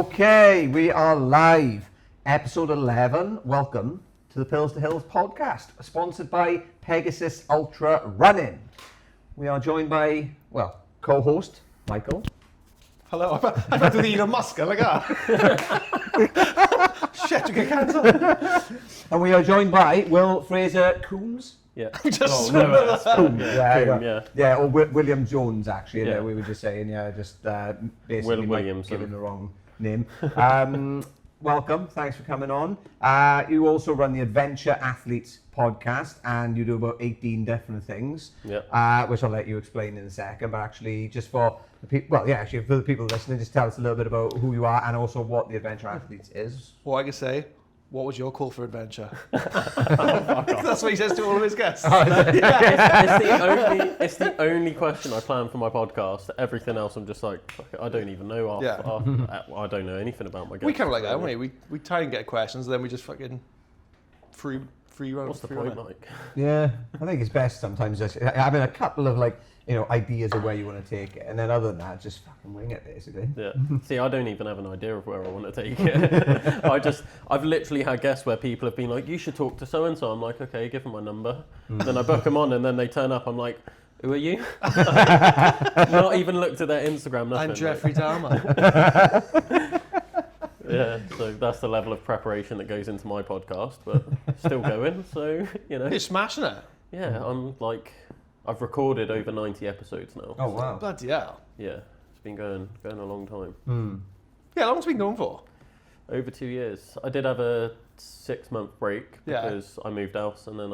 Okay, we are live. Episode 11. Welcome to the Pills to Hills podcast, sponsored by Pegasus Ultra Running. We are joined by, co-host Michael. Hello, I'm about to the Elon Musk, like that. Shit, you get cancelled. And we are joined by Will Fraser-Coombe. Yeah. Coombe. Yeah, or William Jones, actually. Yeah. We were just saying, basically Will Williamson. giving the wrong name. Welcome, thanks for coming on. You also run the Adventure Athletes podcast, and you do about 18 different things, which I'll let you explain in a second. But actually, just for the people, for the people listening, just tell us a little bit about who you are and also what the Adventure Athletes is. Well, I can say, what was your call for adventure? That's what he says to all of his guests. It's the only question I plan for my podcast. Everything else, I'm just like, fuck it, I don't even know. I don't know anything about my guests. We kind of like that, don't we? We try and get questions, and then we just fucking free run. What's the point, Mike? Yeah, I think it's best sometimes just having a couple of ideas of where you want to take it, and then other than that, just fucking wing it, basically. Yeah. See, I don't even have an idea of where I want to take it. I've literally had guests where people have been like, you should talk to so and so. I'm like, okay, give them my number. Then I book them on, and then they turn up. I'm like, who are you? Not even looked at their Instagram. Nothing. I'm Jeffrey Dahmer. Yeah, so that's the level of preparation that goes into my podcast, but still going. So You're smashing it. Yeah, I've recorded over 90 episodes now. Oh, wow. Bloody hell. Yeah, it's been going a long time. Yeah, how long's it been going for? Over 2 years. I did have a 6-month break because Yeah. I moved house and then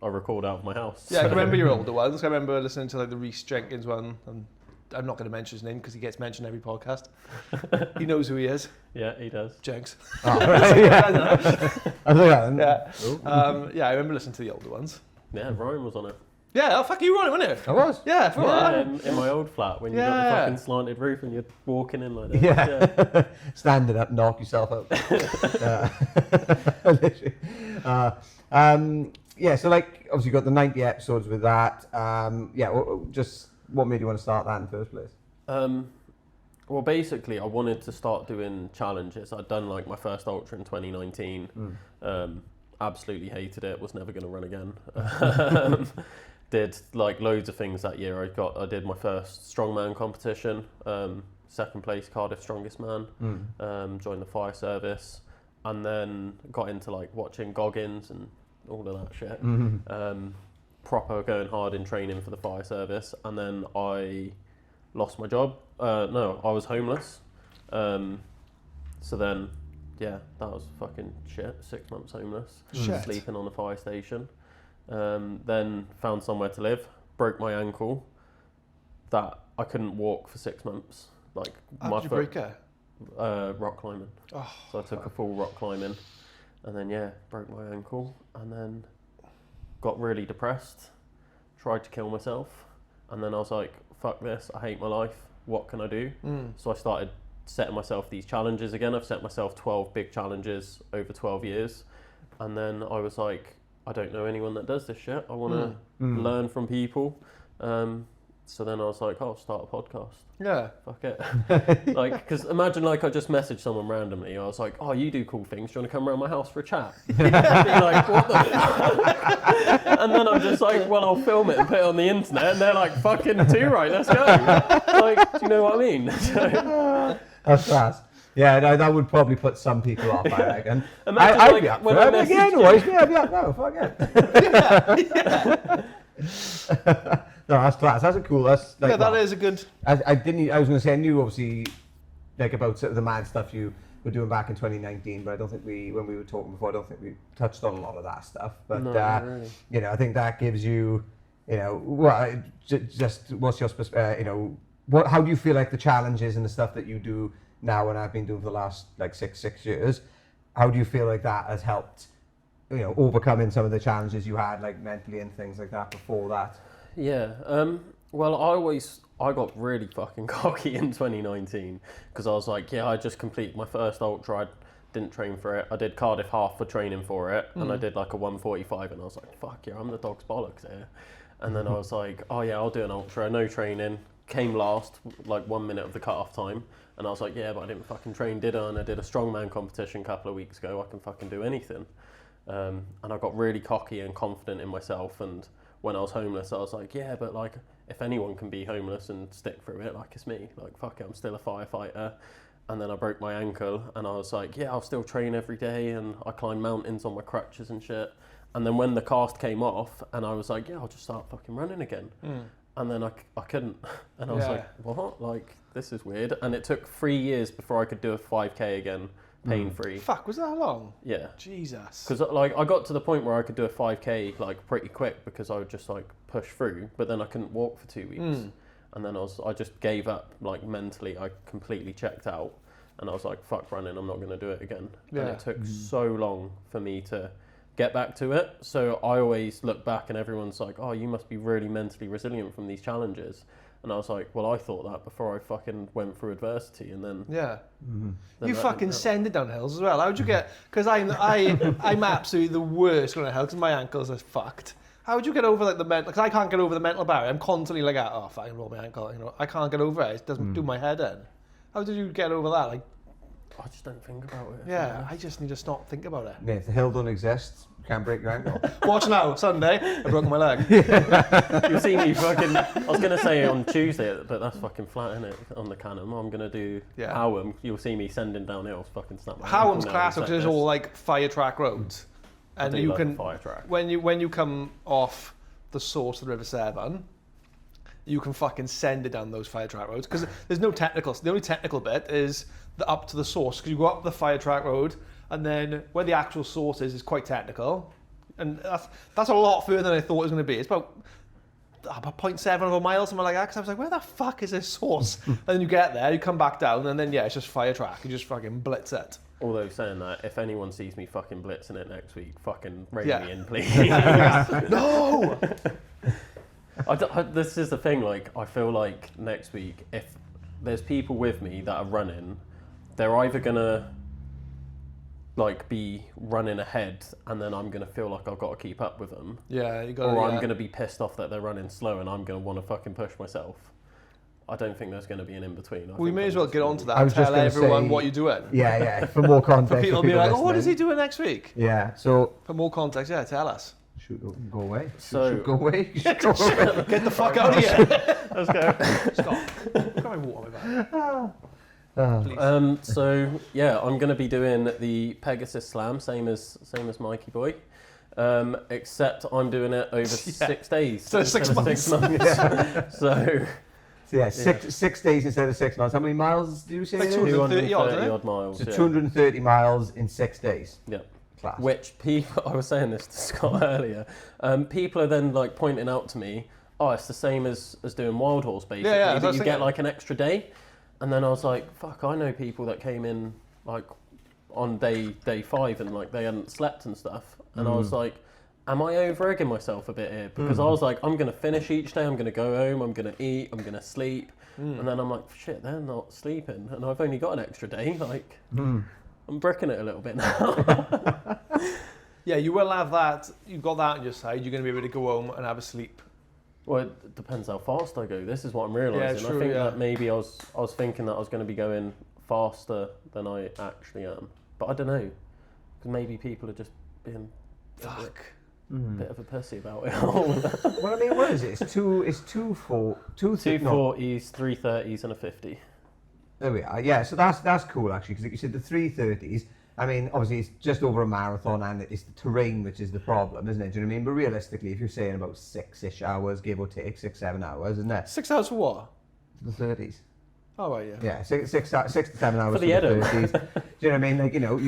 I record out of my house. Yeah, I can remember your older ones. I remember listening to the Rhys Jenkins one, and I'm not going to mention his name because he gets mentioned every podcast. He knows who he is. Yeah, he does. Jenks. Oh, right, yeah. I remember listening to the older ones. Yeah, Ryan was on it. Yeah, fuck you, Ryan, wasn't it? I was. Yeah, for In my old flat when you got the fucking slanted roof and you're walking in like that. Yeah. Standing up, knock yourself out. Literally. So obviously you got the 90 episodes with that. Just what made you want to start that in the first place? Well, basically, I wanted to start doing challenges. I'd done my first ultra in 2019. Absolutely hated it. Was never going to run again. Did loads of things that year. I did my first strongman competition. Second place Cardiff Strongest Man. Joined the fire service, and then got into watching Goggins and all of that shit. Proper going hard in training for the fire service, and then I lost my job. I was homeless. So then, that was fucking shit. 6 months homeless, sleeping on the fire station. Then found somewhere to live. Broke my ankle. That I couldn't walk for 6 months. How did you break it? Rock climbing. Oh, So I took a full rock climbing, and then broke my ankle, and then got really depressed. Tried to kill myself, and then I was like, "Fuck this! I hate my life. What can I do?" So I started setting myself these challenges again. I've set myself 12 big challenges over 12 years, and then I was like, I don't know anyone that does this shit. I want to learn from people. So then I was like, I'll start a podcast. Yeah. Fuck it. Because imagine I just messaged someone randomly. I was like, oh, you do cool things. Do you want to come around my house for a chat? Be like, what the And then I'm just like, well, I'll film it and put it on the internet. And they're like, fucking too right, let's go. Do you know what I mean? That's fast. Yeah, no, that would probably put some people off, I reckon. Imagine I'd be up for it again, boys. Yeah, I'd be up, no, fuck it. No, that's class. That's a cool. That's that is a good. I was going to say I knew obviously about sort of the mad stuff you were doing back in 2019, but I don't think when we were talking before, I don't think we touched on a lot of that stuff. But no, really. I think that gives you, just what's your how do you feel like the challenges and the stuff that you do now and I've been doing for the last six years? How do you feel like that has helped, overcoming some of the challenges you had mentally and things like that before that? Yeah, well, I got really fucking cocky in 2019 because I was like, I just completed my first ultra. I didn't train for it. I did Cardiff half for training for it, and I did a 1:45, and I was like, fuck yeah, I'm the dog's bollocks here. And then I was like, oh yeah, I'll do an ultra, no training. Came last, 1 minute of the cut-off time, And I was like, yeah, but I didn't fucking train, did I? And I did a strongman competition a couple of weeks ago. I can fucking do anything. And I got really cocky and confident in myself. And when I was homeless, I was like, yeah, but like, if anyone can be homeless and stick through it, like, it's me. Like, fuck it, I'm still a firefighter. And then I broke my ankle, and I was like, yeah, I'll still train every day, and I climb mountains on my crutches and shit. And then when the cast came off, and I was like, yeah, I'll just start fucking running again. And then I couldn't. And I was like, what? Like, this is weird. And it took 3 years before I could do a 5K again, pain-free. Fuck, was that long? Yeah. Jesus. Because like I got to the point where I could do a 5K like pretty quick because I would just like push through, but then I couldn't walk for 2 weeks. And then I just gave up, like mentally, I completely checked out. And I was like, fuck running, I'm not going to do it again. And it took so long for me to get back to it. So I always look back and everyone's like, oh, you must be really mentally resilient from these challenges. And I was like, well, I thought that before I fucking went through adversity, and then... Yeah. Then You fucking send it down hills as well. How'd you get... Because I'm absolutely the worst going to hell because my ankles are fucked. How would you get over like the mental... Because I can't get over the mental barrier. I'm constantly like, oh, fuck, I can roll my ankle. You know, I can't get over it. It doesn't do my head in. How did you get over that? Like, I just don't think about it. yeah, I just need to stop thinking about it. Yeah, if the hill don't exist, you can't break your ankle. Watch now, Sunday, I broke my leg. You'll see me fucking... I was going to say on Tuesday, but that's fucking flat, innit? On the Canham. I'm going to do Howham. You'll see me sending down hills, fucking snap my Howham's ankle classic because it's all like fire track roads. And you can... fire track. When you come off the source of the River Severn, you can fucking send it down those fire track roads because there's no technicals. The only technical bit is the up to the source because you go up the fire track road and then where the actual source is quite technical, and that's a lot further than I thought it was going to be. It's about 0.7 of a mile, something like that. Because I was like, where the fuck is this source? And then you get there, you come back down, and then it's just fire track. You just fucking blitz it. Although saying that, if anyone sees me fucking blitzing it next week, fucking rein me in, please. No. This is the thing, like, I feel like next week, if there's people with me that are running, they're either gonna like be running ahead and then I'm gonna feel like I've got to keep up with them. Yeah, you got. Or I'm gonna be pissed off that they're running slow and I'm gonna want to fucking push myself. I don't think there's going to be an in-between. We may as well get on to that and tell everyone what you're doing. Yeah, for more context. For people to be like, oh, what is he doing next week? Yeah, so... For more context, tell us. Shoot, go away. So... Go away. Get the fuck out of here. Let's go. Stop. Got my water back. So, yeah, I'm going to be doing the Pegasus Slam, same as Mikey Boy. Except I'm doing it over 6 days. So 6 months. 6 months. Yeah. 6 days instead of 6 months. How many miles do you say? Like 230 odd miles. So 230 miles in 6 days. Yeah. Class. Which people, I was saying this to Scott earlier, people are then like pointing out to me, oh, it's the same as doing Wild Horse basically, that you get like an extra day. And then I was like, fuck, I know people that came in like on day 5 and like they hadn't slept and stuff. And I was like, am I over-egging myself a bit here? Because I was like, I'm going to finish each day, I'm going to go home, I'm going to eat, I'm going to sleep. And then I'm like, shit, they're not sleeping. And I've only got an extra day. Like, I'm bricking it a little bit now. Yeah, you will have that. You've got that on your side. You're going to be able to go home and have a sleep. Well, it depends how fast I go. This is what I'm realising. Yeah, true, I think that maybe I was thinking that I was going to be going faster than I actually am. But I don't know. Because maybe people are just being... Fuck. Bit of a pussy about it. Well, I mean, what is it? It's 240s, 330s, and a 50. There we are. Yeah, so that's cool actually, because like you said, the 330s. I mean, obviously it's just over a marathon, and it's the terrain which is the problem, isn't it? Do you know what I mean? But realistically, if you're saying about 6-ish hours, give or take, 6-7 hours, isn't it? 6 hours for what? The 30s. Oh, right, yeah. Yeah, 6 to 7 hours for the 30s. Do you know what I mean? Like, you know,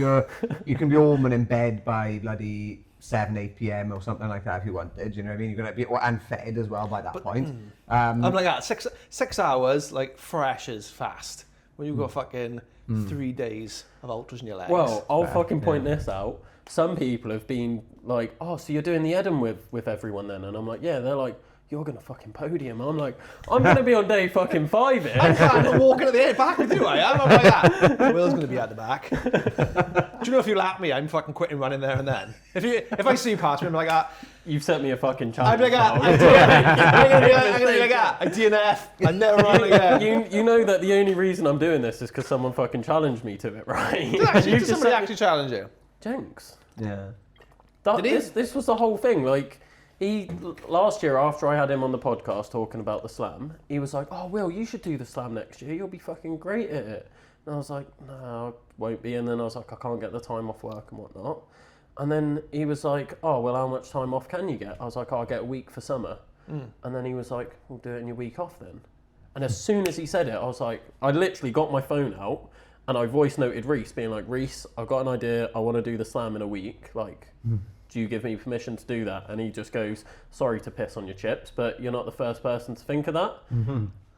you can be home and in bed by bloody 7-8 p.m. or something like that if you wanted. You know what I mean? You're gonna be and fed as well by that point. I'm like that. 6 hours, like fresh as fast. When you've got fucking 3 days of ultras in your legs. Well, I'll fucking point this out. Some people have been like, oh, so you're doing the Eden with everyone then? And I'm like, yeah. They're like, you're going to fucking podium. I'm like, I'm going to be on day fucking 5 here. I'm not walking at the end back with you, I am. I'm like that. Will's going to be at the back. Do you know if you lap me, I'm fucking quitting running there and then. If I see you pass me, I'm like that. You've set me a fucking I'm challenge. like that. I'm going to be like that. I DNF. I never run again. You know that the only reason I'm doing this is because someone fucking challenged me to it, right? Did somebody actually challenge you? Jenks. Yeah. This was the whole thing. Like, last year after I had him on the podcast talking about the slam, he was like, "Oh, Will, you should do the slam next year. You'll be fucking great at it." And I was like, "No, I won't be." And then I was like, "I can't get the time off work and whatnot." And then he was like, "Oh, well, how much time off can you get?" I was like, "I'll get a week for summer." And then he was like, "We'll do it in your week off then." And as soon as he said it, I was like, I literally got my phone out and I voice noted Reese, being like, "Reese, I've got an idea. I want to do the slam in a week. Like, do you give me permission to do that?" And he just goes, "Sorry to piss on your chips, but you're not the first person to think of that."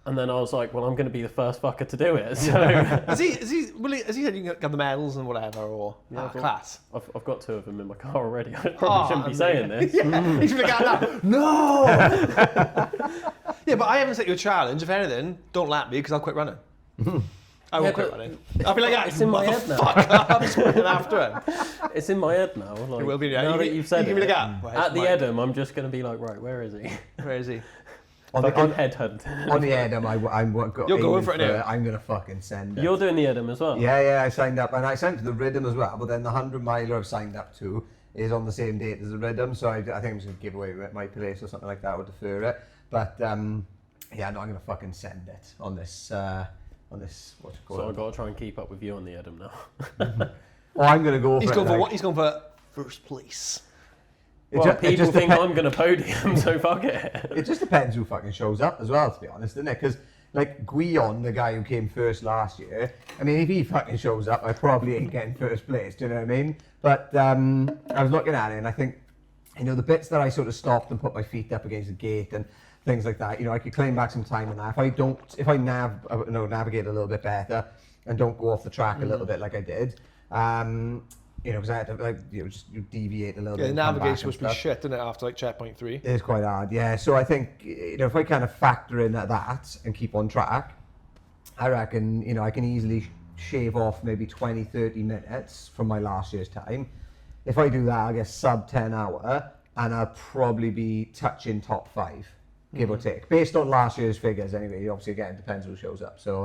And then I was like, "Well, I'm going to be the first fucker to do it." So Has he said you can get the medals and whatever, or class? I've got 2 of them in my car already. I probably shouldn't be saying this. Yeah, he's like, no. Yeah, but I haven't set you a challenge. If anything, don't lap me because I'll quit running. I won't quit running. I'll be like, it's in my head now. I'm just running after him. It's in my head now. Like, It will be. Yeah. now that you've said you it. give me the gap. Right, At the Edam, I'm just going to be like, right, where is he? Where is he? Fucking headhunt. On the Edam, You're going for it now. I'm going to fucking send it. You're doing the Edam as well? Yeah, I signed up. And I signed to the Rhythm as well, but then the 100 miler I've signed up to is on the same date as the Rhythm, so I think I'm just going to give away my place or something like that, or defer it. But, yeah, no, I'm going to fucking send it on this, what's it called? So I've got to try and keep up with you on the Edam now. Oh, I'm going to go for He's it. going for what? He's going for first place. Well, people think I'm going to podium, so fuck it. It just depends who fucking shows up as well, to be honest, doesn't it? Because, like, Guion, the guy who came first last year, I mean, if he fucking shows up, I probably ain't getting first place, do you know what I mean? But I was looking at it, and I think, you know, the bits that I sort of stopped and put my feet up against the gate and things like that, you know, I could claim back some time on that. If I navigate a little bit better and don't go off the track a little bit like I did, you know, because I had to, like, you know, just deviate a little bit. Yeah, navigation must be shit, isn't it, after like checkpoint 3? It is quite hard, yeah. So I think, you know, if I kind of factor in at that and keep on track, I reckon, you know, I can easily shave off maybe 20, 30 minutes from my last year's time. If I do that, I'll get sub 10 hour and I'll probably be touching top 5, give or take. Based on last year's figures anyway, obviously again, it depends who shows up. So,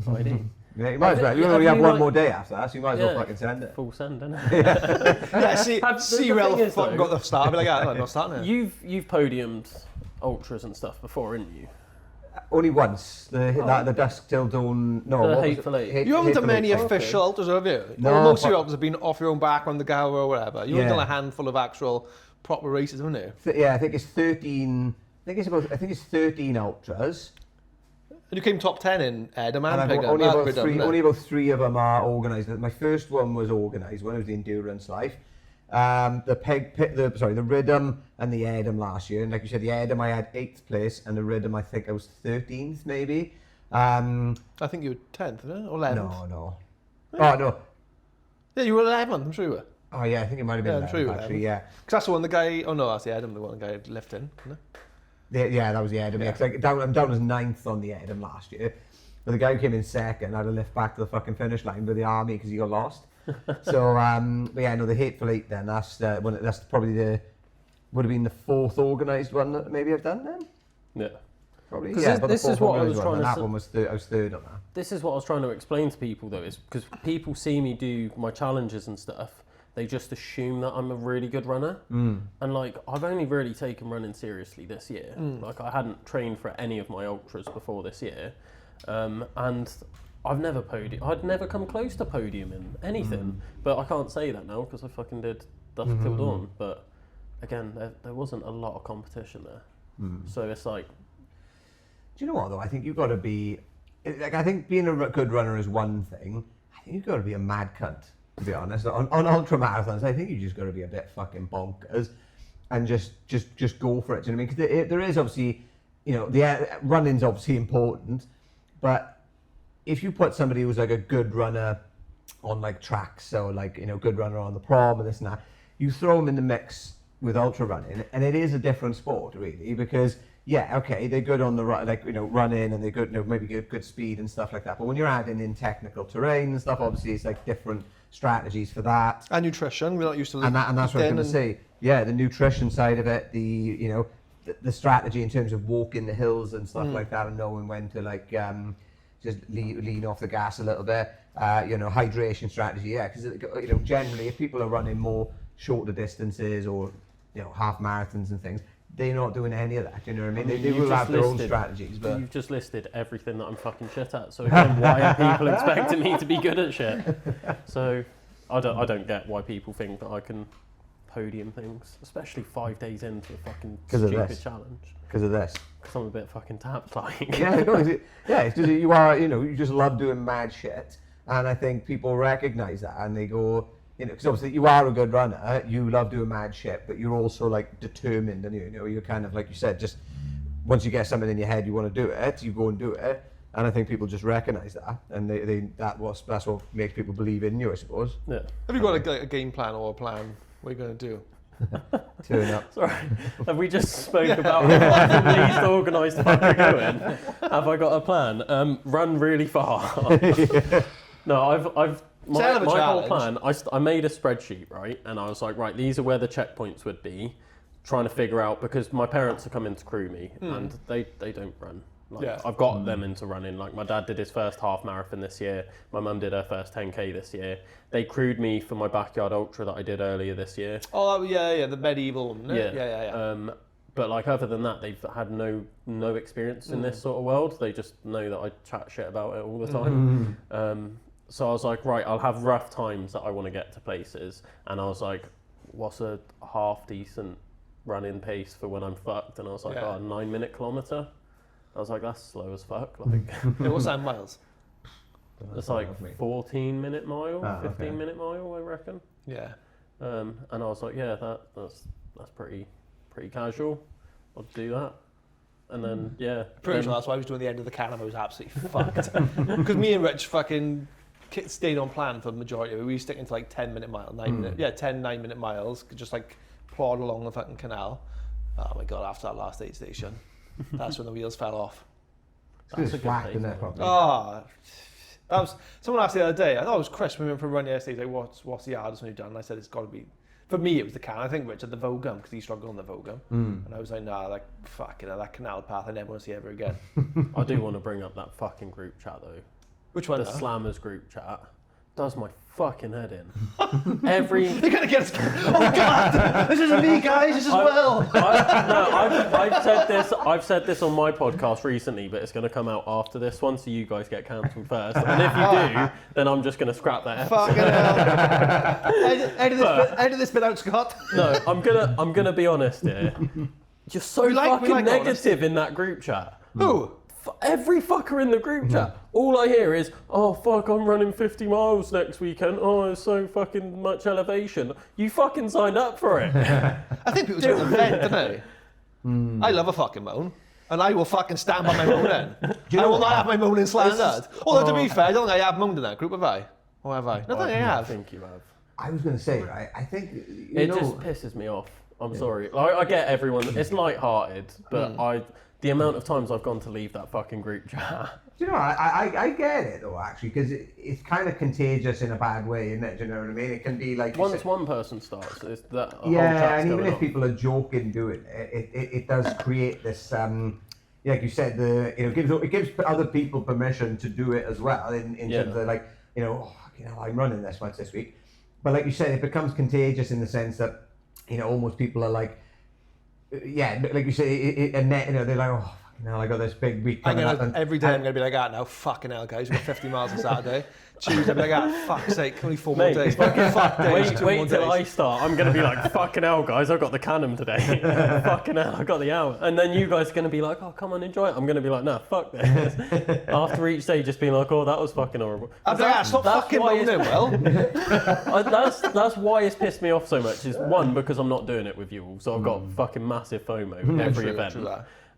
Friday. yeah, you might as well. You only have one more day after that, so you might as well fucking send it. Full send, innit? Yeah, see Will fucking got the start. I'll be like, oh, I'm not starting it. You've podiumed ultras and stuff before, haven't you? Only once. The Dusk Till Dawn. No, The what was Hateful it? Eight. You haven't done Hateful many Eight. official ultras, have you? No, Well, most of but- your ultras have been off your own back on the Gower or whatever. You've Yeah. done a handful of actual proper races, haven't you? Yeah, I think it's 13. I think it's 13 ultras. And you came top 10 in Edam And and I've got only Pegam. about three of them are organised. My first one was organised. One was the Endurance Life. The Rhythm and the Edam last year. And like you said, the Edam I had 8th place, and the Rhythm I think I was 13th maybe. I think you were 10th, isn't it? Or 11th? No. Oh no. Yeah, you were 11th, I'm sure you were. Oh yeah, I think it might have been Yeah, I'm sure you 11th, were actually. 11th. Yeah. Because that's the one the guy, oh no, that's the Edam, the one the guy left in, isn't it? Yeah, that was the Edam. Yeah, 'cause I'm down as 9th on the Edam last year. But the guy who came in second had to lift back to the fucking finish line with the army because he got lost. So, but yeah, no, the Hateful Eight then, that's probably would have been the 4th organised one that maybe I've done then? Yeah. Probably. 'Cause Yeah, this- but this the is 4th what I was organised trying one, to and s- that one was I was 3rd on that. This is what I was trying to explain to people though, is because people see me do my challenges and stuff, they just assume that I'm a really good runner. And like, I've only really taken running seriously this year. Like, I hadn't trained for any of my ultras before this year. And I've never I'd never come close to podiuming anything. But I can't say that now because I fucking did Dusk Till Dawn. But again, there wasn't a lot of competition there. So it's like, Do you know what though? I think you've got to be, like, I think being a good runner is one thing. I think you've got to be a mad cunt, to be honest. On ultra marathons, I think you just got to be a bit fucking bonkers and just go for it. Do you know what I mean? Because there is obviously, you know, the running's obviously important, but if you put somebody who's like a good runner on like tracks, so like, you know, good runner on the prom and this and that, you throw them in the mix with ultra running, and it is a different sport really, because yeah, okay, they're good on the running, and they're good, maybe good speed and stuff like that. But when you're adding in technical terrain and stuff, obviously it's like different strategies for that. And nutrition, we're not used to. And that's what I was going to say. Yeah, the nutrition side of it, the strategy in terms of walking the hills and stuff like that, and knowing when to just lean off the gas a little bit. Hydration strategy, yeah, because generally if people are running more shorter distances or half marathons and things, they're not doing any of that. You know what I mean? They will have their own strategies. But you've just listed everything that I'm fucking shit at. So again, why are people expecting me to be good at shit? So I don't get why people think that I can podium things, especially 5 days into a fucking stupid challenge. Because of this. Because I'm a bit fucking tapped, like. Yeah, it's just you are, you just love doing mad shit, and I think people recognise that, and they go, because obviously you are a good runner, you love doing mad shit, but you're also like determined, and you're kind of like you said, just once you get something in your head, you want to do it, you go and do it, and I think people just recognise that, and that's what makes people believe in you, I suppose. Yeah. Have you got a game plan or a plan? What are you going to do? Turn up. Sorry, have we just spoke about what the least organised fucker doing? Have I got a plan? Run really far. No, my whole plan, I made a spreadsheet, right? And I was like, right, these are where the checkpoints would be, trying to figure out, because my parents are coming to crew me, and they don't run. I've got them into running. Like, my dad did his first half marathon this year. My mum did her first 10K this year. They crewed me for my backyard ultra that I did earlier this year. Oh, yeah, the medieval one. Yeah. But like, other than that, they've had no experience in this sort of world. They just know that I chat shit about it all the time. So I was like, right, I'll have rough times that I want to get to places. And I was like, what's a half decent running pace for when I'm fucked? And I was like, 9-minute kilometre. I was like, that's slow as fuck. Like, what's that in miles? It's like 14-minute mile, 15-minute mile, I reckon. Yeah. And I was like, yeah, that's pretty casual. I'll do that. And then, Pretty sure that's why I was doing the end of the Cannon. I was absolutely fucked. Because me and Rich fucking stayed on plan for the majority of it. We were sticking to like 10-minute mile, 9-minute miles, just like plod along the fucking canal. Oh my God, after that last aid station, that's when the wheels fell off. That's a good pace, that was, someone asked the other day, I thought it was Chris, we went for a run yesterday, he's like, what's the hardest one you've done? And I said, it's got to be, for me it was the Cannon. I think Richard, the Vogum, because he struggled on the Vogum. And I was like, nah, like, fucking hell, that canal path I never want to see ever again. I do want to bring up that fucking group chat though. Which one? The Slammers group chat does my fucking head in. They're gonna get us. Oh God! This isn't me, guys. This is Will. I've said this on my podcast recently, but it's going to come out after this one, so you guys get cancelled first. And if you do, then I'm just going to scrap that episode. Fucking hell! Edit this bit out, Scott. No, I'm gonna be honest here. You're so fucking negative in that group chat. Who? Every fucker in the group chat, all I hear is, oh fuck, I'm running 50 miles next weekend, oh it's so fucking much elevation. You fucking signed up for it. I think people do vent, don't they? I love a fucking moan, and I will fucking stand by my moaning. I will not have my moaning slandered. Although to be fair, I don't think I have moaned in that group, have I? Or have I? No, I have. I think you have. I was going to say, right, I think, it just pisses me off. I'm sorry. I get everyone, it's light-hearted, but the amount of times I've gone to leave that fucking group chat. Do you know, I get it though, actually, because it's kind of contagious in a bad way, isn't it? Do you know what I mean? It can be like... Once one person starts, it's that whole yeah, and even if on. people are joking doing it, it does create this, like you said, it gives other people permission to do it as well, in terms of like, I'm running this once this week. But like you said, it becomes contagious in the sense that, almost people are like, like you say, they're like, oh, fucking hell, I got this big week coming up. Every day I'm going to be like, now, fucking hell, guys, we've got 50 miles on Saturday. Tuesday, I'm like, fuck's sake, only 4 more days. Fuck days, wait till I start. I'm going to be like, fucking hell, guys, I've got the Cannon today. Fucking hell, I got the hour. And then you guys are going to be like, oh, come on, enjoy it. I'm going to be like, nah, fuck this. After each day, just being like, oh, that was fucking horrible. I'm like, stop fucking moaning, Will. That's why it's pissed me off so much. Is one, because I'm not doing it with you all, so I've got fucking massive FOMO every event.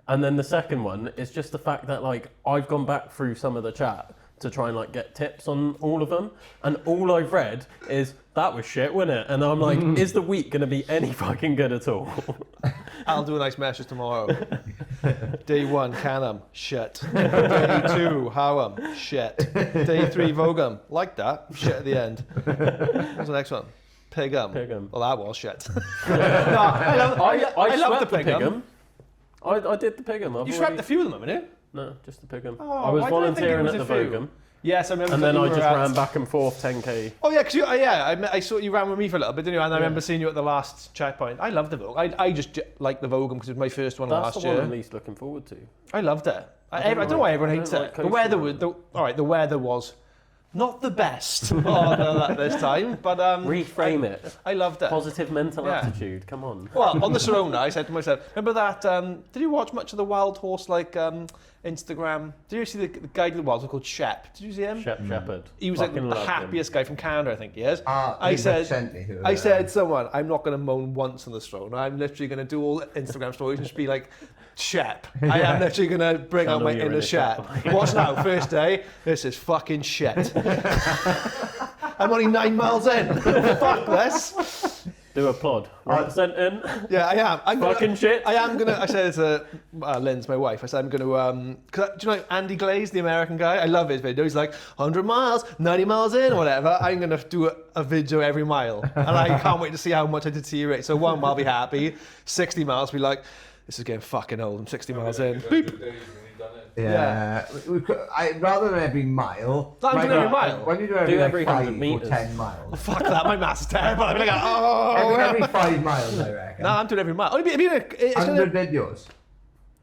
And then the second one is just the fact that, like, I've gone back through some of the chat to try and like get tips on all of them, and all I've read is that was shit, wasn't it? And I'm like, is the week going to be any fucking good at all? I'll do a nice message tomorrow. Day 1, Canham, shit. Day 2, Howam, shit. Day 3, Vogum, like that, shit at the end. What's the next one? Pigum. Well, that was shit. No, I love the Pigum. I did the Pigum. You swept a few of them, haven't you? No, just the Pigum. Oh, I was why did I think it volunteering was at a the few? Vogum. Yes, I remember. And then you I were just at- ran back and forth 10k. Oh yeah, because I saw you ran with me for a little bit, didn't you? And I remember seeing you at the last checkpoint. I loved the Vogue. I just like the Vogum because it was my first one That's last the one year. I'm least looking forward to. I loved it. I don't know why everyone hates like it. The weather was the weather was not the best this time, but Reframe it. I loved it. Positive mental Yeah. attitude. Come on. Well, on the Serona, I said to myself, remember that? Did you watch much of the Wild Horse Instagram? Did you see the guy to the Wild Horse called Shep? Did you see him? Shep Shepherd. He was like Fucking the love him. happiest guy from Canada, I think he is. I said to someone, I'm not going to moan once on the Strona. I'm literally going to do all Instagram stories and just be like, Shep. I am literally going to bring out my Channel your inner inner Shep. Shep. What's now? First day? This is fucking shit. I'm only 9 miles in. Fuck this. Do a plod. 1% in. Yeah, I am. I'm Fucking shit. I am going to, I said to Lynn's, my wife, I said I'm going to, do you know Andy Glaze, the American guy? I love his video. He's like, 100 miles, 90 miles in, or whatever. I'm going to do a video every mile. And I can't wait to see how much I deteriorate. So 1 mile, I'll be happy. 60 miles, be like, this is getting fucking old. I'm 60 miles in. Beep. Yeah. Rather than every mile. No, I'm doing every mile. When you do every 100 5 or meters. 10 miles. Fuck that, my maths is terrible. I'll be like, oh. Every 5 miles, I reckon. No, I'm doing every mile. It's 100 gonna, videos.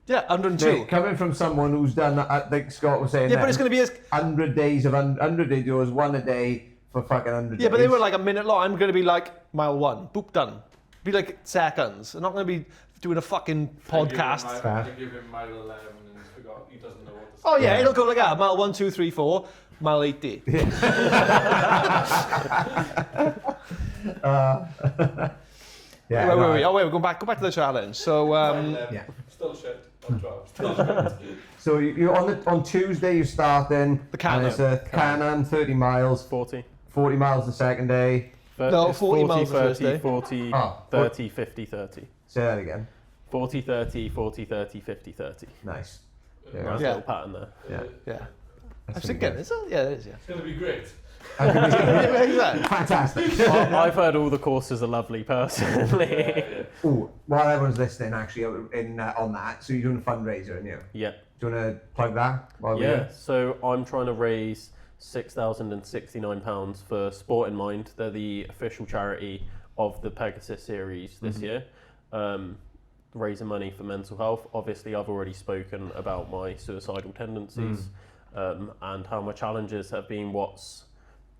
yeah, 102. Mate, coming from someone who's done, like Scott was saying, Yeah, but it's going to be as 100 days of 100 videos, 1 a day for fucking 100 days. yeah, but they were like a minute long. I'm going to be like mile 1, boop, done. Be like seconds. I'm not going to be doing a fucking podcast. I give him mile 11 and he's forgot. He doesn't know what to say. Oh yeah, it'll go like that. Mile 1, 2, 3, 4, mile 80. Yeah, wait, no, wait. Oh wait, we're going back. Go back to the challenge. So Mile 11, yeah. Still shit. On 12. Still shit. So you on Tuesday you start in The Can-Am. and it's a Can-Am, 30 miles, 40. 40 miles the second day. No, It's 40 miles the 30, first day. 40, Oh, 30, 50, 30. Say that again. 40, 30, 40, 30, 50, 30. Nice. Nice Yeah. little pattern there. Yeah. yeah, I That's was pretty thinking, good. is it? Yeah, it is. Yeah. It's going to be great. Fantastic. I've heard all the courses are lovely personally. Ooh, while everyone's listening, actually, on that, so you're doing a fundraiser, aren't you? Yeah. Do you want to plug that? While we're Yeah, here? so I'm trying to raise £6,069 for Sport in Mind. They're the official charity of the Pegasus series this year. Raising money for mental health. Obviously, I've already spoken about my suicidal tendencies and how my challenges have been what's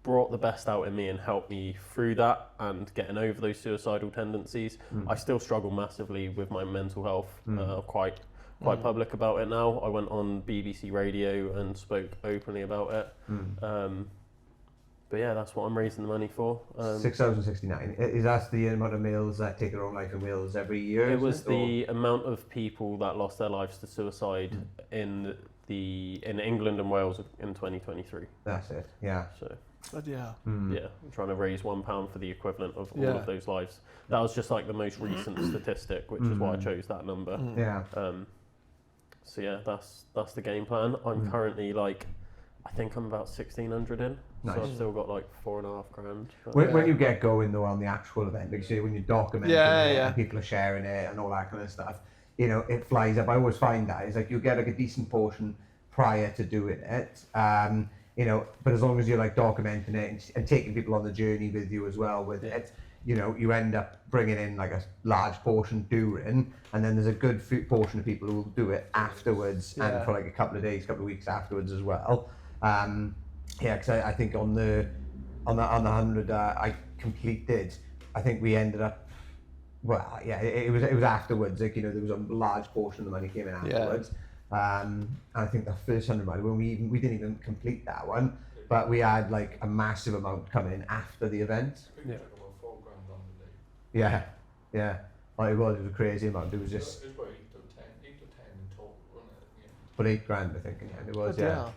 brought the best out in me and helped me through that and getting over those suicidal tendencies. I still struggle massively with my mental health. Quite public about it now. I went on BBC Radio and spoke openly about it. But yeah, that's what I'm raising the money for. 6,069. Is that the amount of males that take their own life in Wales every year? It is was Or- the amount of people that lost their lives to suicide in England and Wales in 2023. That's it. Yeah. So But yeah. yeah, I'm trying to raise £1 for the equivalent of all Yeah. of those lives. That was just like the most recent statistic, which is why I chose that number. Yeah. So yeah, that's the game plan. I'm currently like, I think I'm about 1,600 in. Nice. So I've still got like £4,500. When you get going though on the actual event, like you say, when you document it and people are sharing it and all that kind of stuff, you know, it flies up. I always find that is like you get like a decent portion prior to doing it, you know, but as long as you're like documenting it and taking people on the journey with you as well with it, you know, you end up bringing in like a large portion during, and then there's a good portion of people who will do it afterwards and for like a couple of days, couple of weeks afterwards as well. Yeah, because I think on the 100 I completed, I think we ended up, well, yeah, it was afterwards. Like, you know, there was a large portion of the money came in afterwards. And I think the first 100 mile, when we didn't even complete that one, but we had like a massive amount coming in after the event. Yeah. Took about £4,000 on the day. Yeah, yeah. Like it was a crazy amount. It was just, It was about 8 to 10 in total, wasn't it? Yeah. but £8,000 I think in the end it was. But Yeah.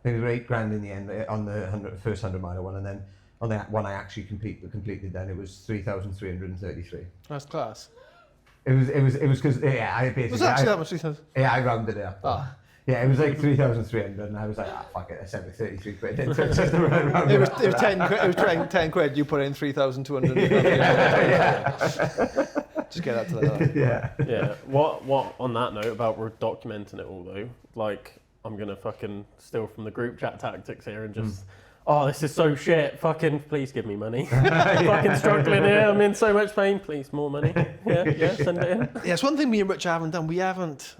It was £8,000 in the end on the first 100-mile one, and then on that one I actually completed. Then it was 3,333. That's class. It was because I basically Was it actually that much? 3,000? Yeah, I rounded it up. Ah. Yeah, it was like 3,300, and I was like, fuck it, I sent me 33 quid. It was just around It was 10 quid. It was 10 quid. You put in 3,200. Yeah. Just get that to that. Yeah. Yeah. What on that note about documenting it all though? Like, I'm gonna fucking steal from the group chat tactics here and just. Oh, this is so shit. Fucking, please give me money. Fucking struggling here. I'm in so much pain. Please, more money. Yeah, send it in. Yeah, it's one thing me and Rich haven't done. We haven't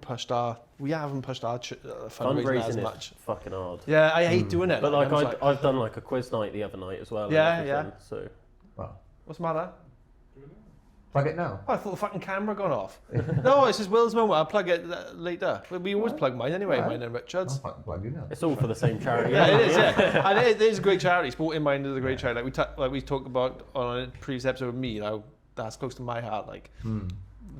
pushed our fundraising as Fundraising much. is fucking hard. Yeah, I hate doing it. But like, I've done like a quiz night the other night as well. Yeah, and everything, So. Well, What's the matter? plug it now. Oh, I thought the fucking camera gone off. No, it's just Will's moment. I'll plug it later. We always plug mine anyway, mine and Richard's. I'll fucking plug you now. It's all for the same charity. Yeah, it is. Yeah, and it is a great charity. Sport in Mind is a great charity. Like we talked about on a previous episode with me. That's close to my heart. Like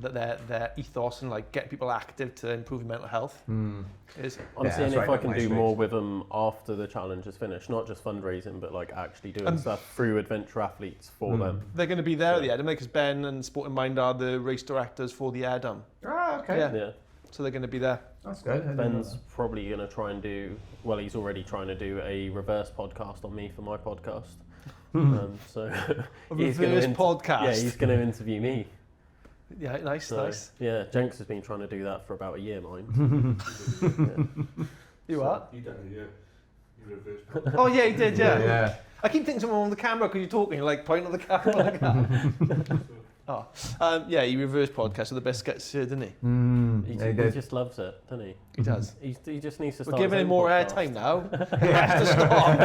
that their ethos and like getting people active to improve mental health is. I'm seeing that's if right I up can my do street. more with them after the challenge is finished, not just fundraising, but like actually doing stuff through adventure athletes for them. They're going to be there at the Edam because Ben and Sport in Mind are the race directors for the Edam. Ah, okay. Yeah. Yeah. So they're going to be there. That's good. I didn't know Ben's probably going to try and do, well, he's already trying to do a reverse podcast on me for my podcast. So he's gonna reverse podcast? Yeah, he's going to interview me. Yeah, nice. Yeah, Jenks has been trying to do that for about a year, mind. You are? You done it, yeah. You reversed. Oh yeah, he did. Yeah. Yeah. I keep thinking someone on the camera because you're talking, you're like pointing at the camera like that. Yeah, he reverse podcast with the best sketches here, didn't he? He, Yeah, he he did. just loves it, doesn't he? He does. He just needs to We're start giving his him own more podcast. airtime now. He has to stop.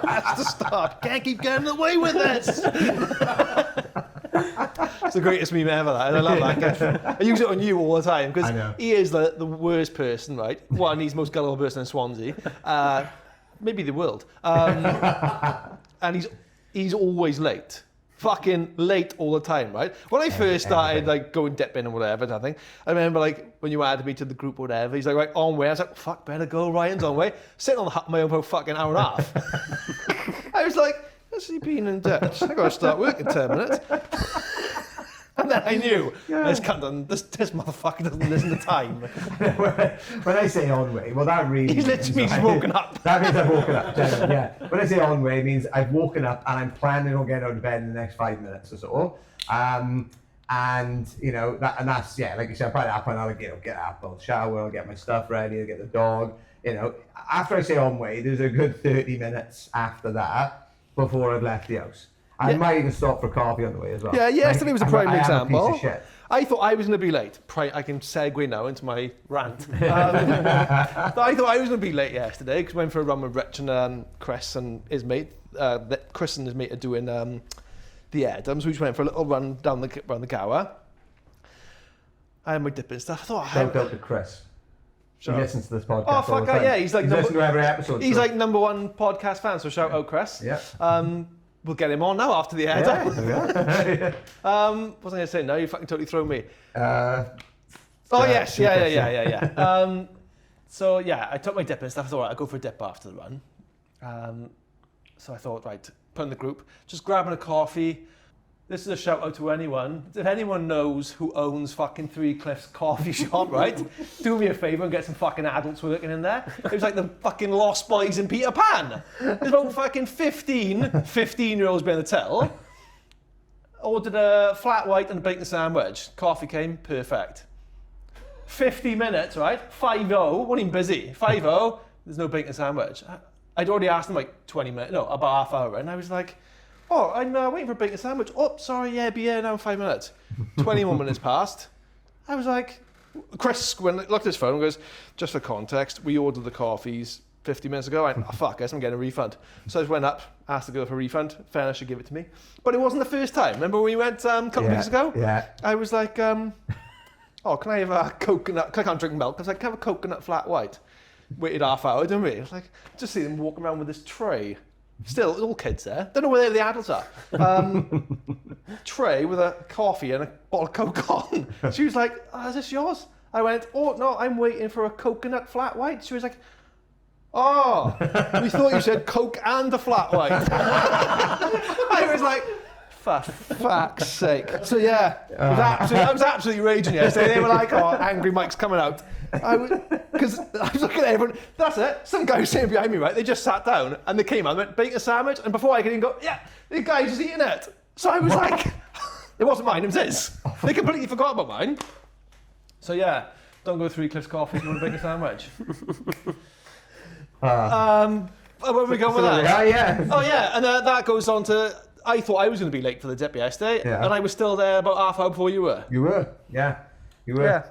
Has to stop. Can't keep getting away with this. It's the greatest meme ever, that. I love that guy. I use it on you all the time I because know. he is the worst person, right? One, he's the most gullible person in Swansea. Maybe the world. And he's always late. Fucking late all the time, right? When I first started like going dipping and whatever, I remember like when you added me to the group or whatever, he's like, right, on way. I was like, fuck, better go, Ryan's on way. Sitting on the hut my own for a fucking hour and a half. I was like, has he been in Dutch? I gotta start work in 10 minutes. And then I knew, this motherfucker doesn't listen to time. When I say on way, well that really He's means literally I- woken up. That means I've woken up, genuinely, yeah. When I say on way, it means I've woken up and I'm planning on getting out of bed in the next 5 minutes or so. And you know that's like you said, by that point I'll get up, I'll shower, I'll get my stuff ready, I'll get the dog. You know, after I say on way, there's a good 30 minutes after that before I've left the house. I might even stop for coffee on the way as well. Yeah, yesterday was a prime I am example. A piece of shit. I thought I was going to be late. I can segue now into my rant. I thought I was going to be late yesterday because I went for a run with Rich and Chris and his mate. Chris and his mate are doing the Edams. We just went for a little run down the Gower. I had my dip and stuff. I thought Shout out to Chris. He listens to this podcast. Oh all fuck the time. yeah! He's listened to every episode. He's so- like #1 podcast fan. So shout out Chris. Yeah. We'll get him on now after the Edam. Yeah. What was I going to say? No, you fucking totally throw me. Yeah. Oh yes, yeah. So yeah, I took my dip and stuff. I thought, right, I'll go for a dip after the run. So I thought, right, put in the group, just grabbing a coffee. This is a shout out to anyone. If anyone knows who owns fucking Three Cliffs coffee shop, right? Do me a favour and get some fucking adults working in there. It was like the fucking Lost Boys in Peter Pan. There's about fucking 15-year-olds behind the till. Ordered a flat white and a bacon sandwich. Coffee came, perfect. 50 minutes, right? 5-0, wasn't even busy. 5-0, there's no bacon sandwich. I'd already asked them like 20 minutes, no, about half hour, and I was like, oh, I'm waiting for a bacon sandwich. Oh, sorry, yeah, be here now in 5 minutes. 21 minutes passed. I was like, Chris, when looked at his phone and goes, just for context, we ordered the coffees 50 minutes ago. I went, oh, fuck, I guess I'm getting a refund. So I just went up, asked the girl for a refund. Fairness, she gave it to me. But it wasn't the first time. Remember when we went a couple of weeks ago? Yeah. I was like, oh, can I have a coconut? 'Cause I can't drink milk. I was like, can I have a coconut flat white? Waited half hour, didn't we? I was like, just see them walking around with this tray. Still, all kids there. Don't know where the adults are. Tray with a coffee and a bottle of Coke on. She was like, oh, is this yours? I went, oh, no, I'm waiting for a coconut flat white. She was like, Oh, we thought you said Coke and a flat white. I was like, for fuck's sake. So yeah, I was absolutely raging yesterday. They were like, oh, Angry Mike's coming out. Because I was looking at everyone, that's it. Some guy was sitting behind me, right? They just sat down and they came out and went, bake a sandwich. And before I could even go, yeah, the guy's just eating it. So I was like, it wasn't mine, it was his. They completely forgot about mine. So yeah, don't go 3 Cliffs Coffee if you want to bake a sandwich. Where are we going with that? Yeah. Oh yeah, and that goes on to, I thought I was going to be late for the dip yesterday, and I was still there about half hour before you were. You were, yeah. You were. Yeah.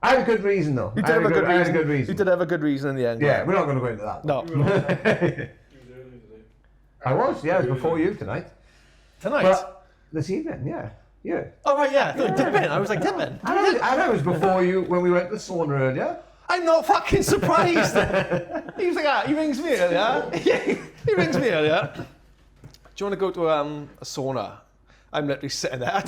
I had a good reason though. You did have a good reason. You did have a good reason in the end. Yeah, we're not going to go into that. No. You was early today. I was, yeah, it was before you tonight. Tonight? But this evening, yeah. Oh right, yeah. Dipping. I was like, dipping. And I was before you when we went to the sauna earlier. I'm not fucking surprised. He was like, he rings me earlier. He rings me earlier. Do you want to go to a sauna? I'm literally sitting there.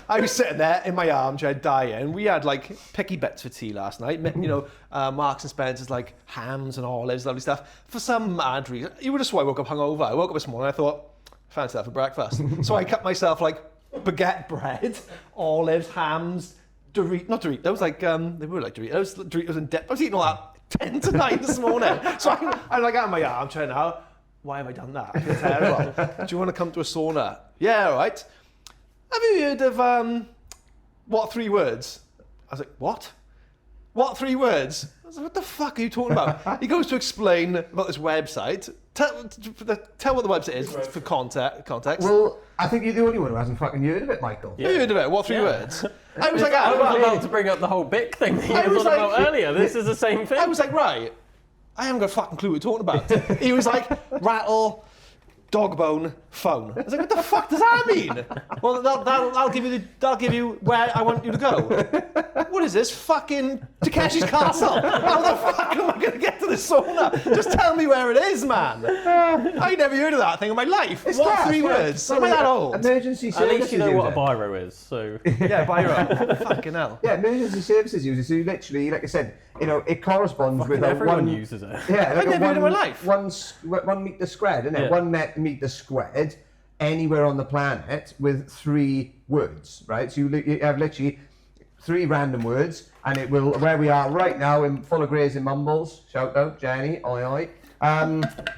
I was sitting there in my armchair dying. We had like picky bits for tea last night. You know, Marks and Spencer's like hams and olives, lovely stuff. For some mad reason, you would have swore I woke up hungover. I woke up this morning. I thought, fancy that for breakfast. So I cut myself like baguette bread, olives, hams, not Doritos. Like they were like Doritos and dip. I was eating all that 10 to 9 this morning. So I'm like out in my armchair now. Why have I done that? I feel terrible. Do you want to come to a sauna? Yeah, all right. Have you heard of, what 3 words? I was like, what? What 3 words? I was like, what the fuck are you talking about? He goes to explain about this website. Tell what the website is for context. Well, I think you're the only one who hasn't fucking heard of it, Michael. Have you heard of it? What 3 words? I was like, I was about to bring up the whole Bic thing that you were on about earlier. This is the same thing. I was like, right, I haven't got a fucking clue what you're talking about. He was like, rattle, dog bone, phone. I was like, what the fuck does that mean? Well, that'll give you where I want you to go. What is this? Fucking Takeshi's Castle. How the fuck am I going to get to this sauna? Just tell me where it is, man. I never heard of that thing in my life. It's what class, 3 yeah. words? Am I that old? Emergency At services. least you know what a user. biro is. So Yeah, Byron. Fucking hell. Yeah, emergency services users who literally, like I said, you know, it corresponds with everyone one. uses it. Yeah, like I've never heard of my life. 1 meter squared, isn't it? Yeah. 1 meter squared anywhere on the planet with 3 words, right? So you have literally 3 random words, and it will, where we are right now, in full of Grays and Mumbles, shout out, Jenny, oi oi.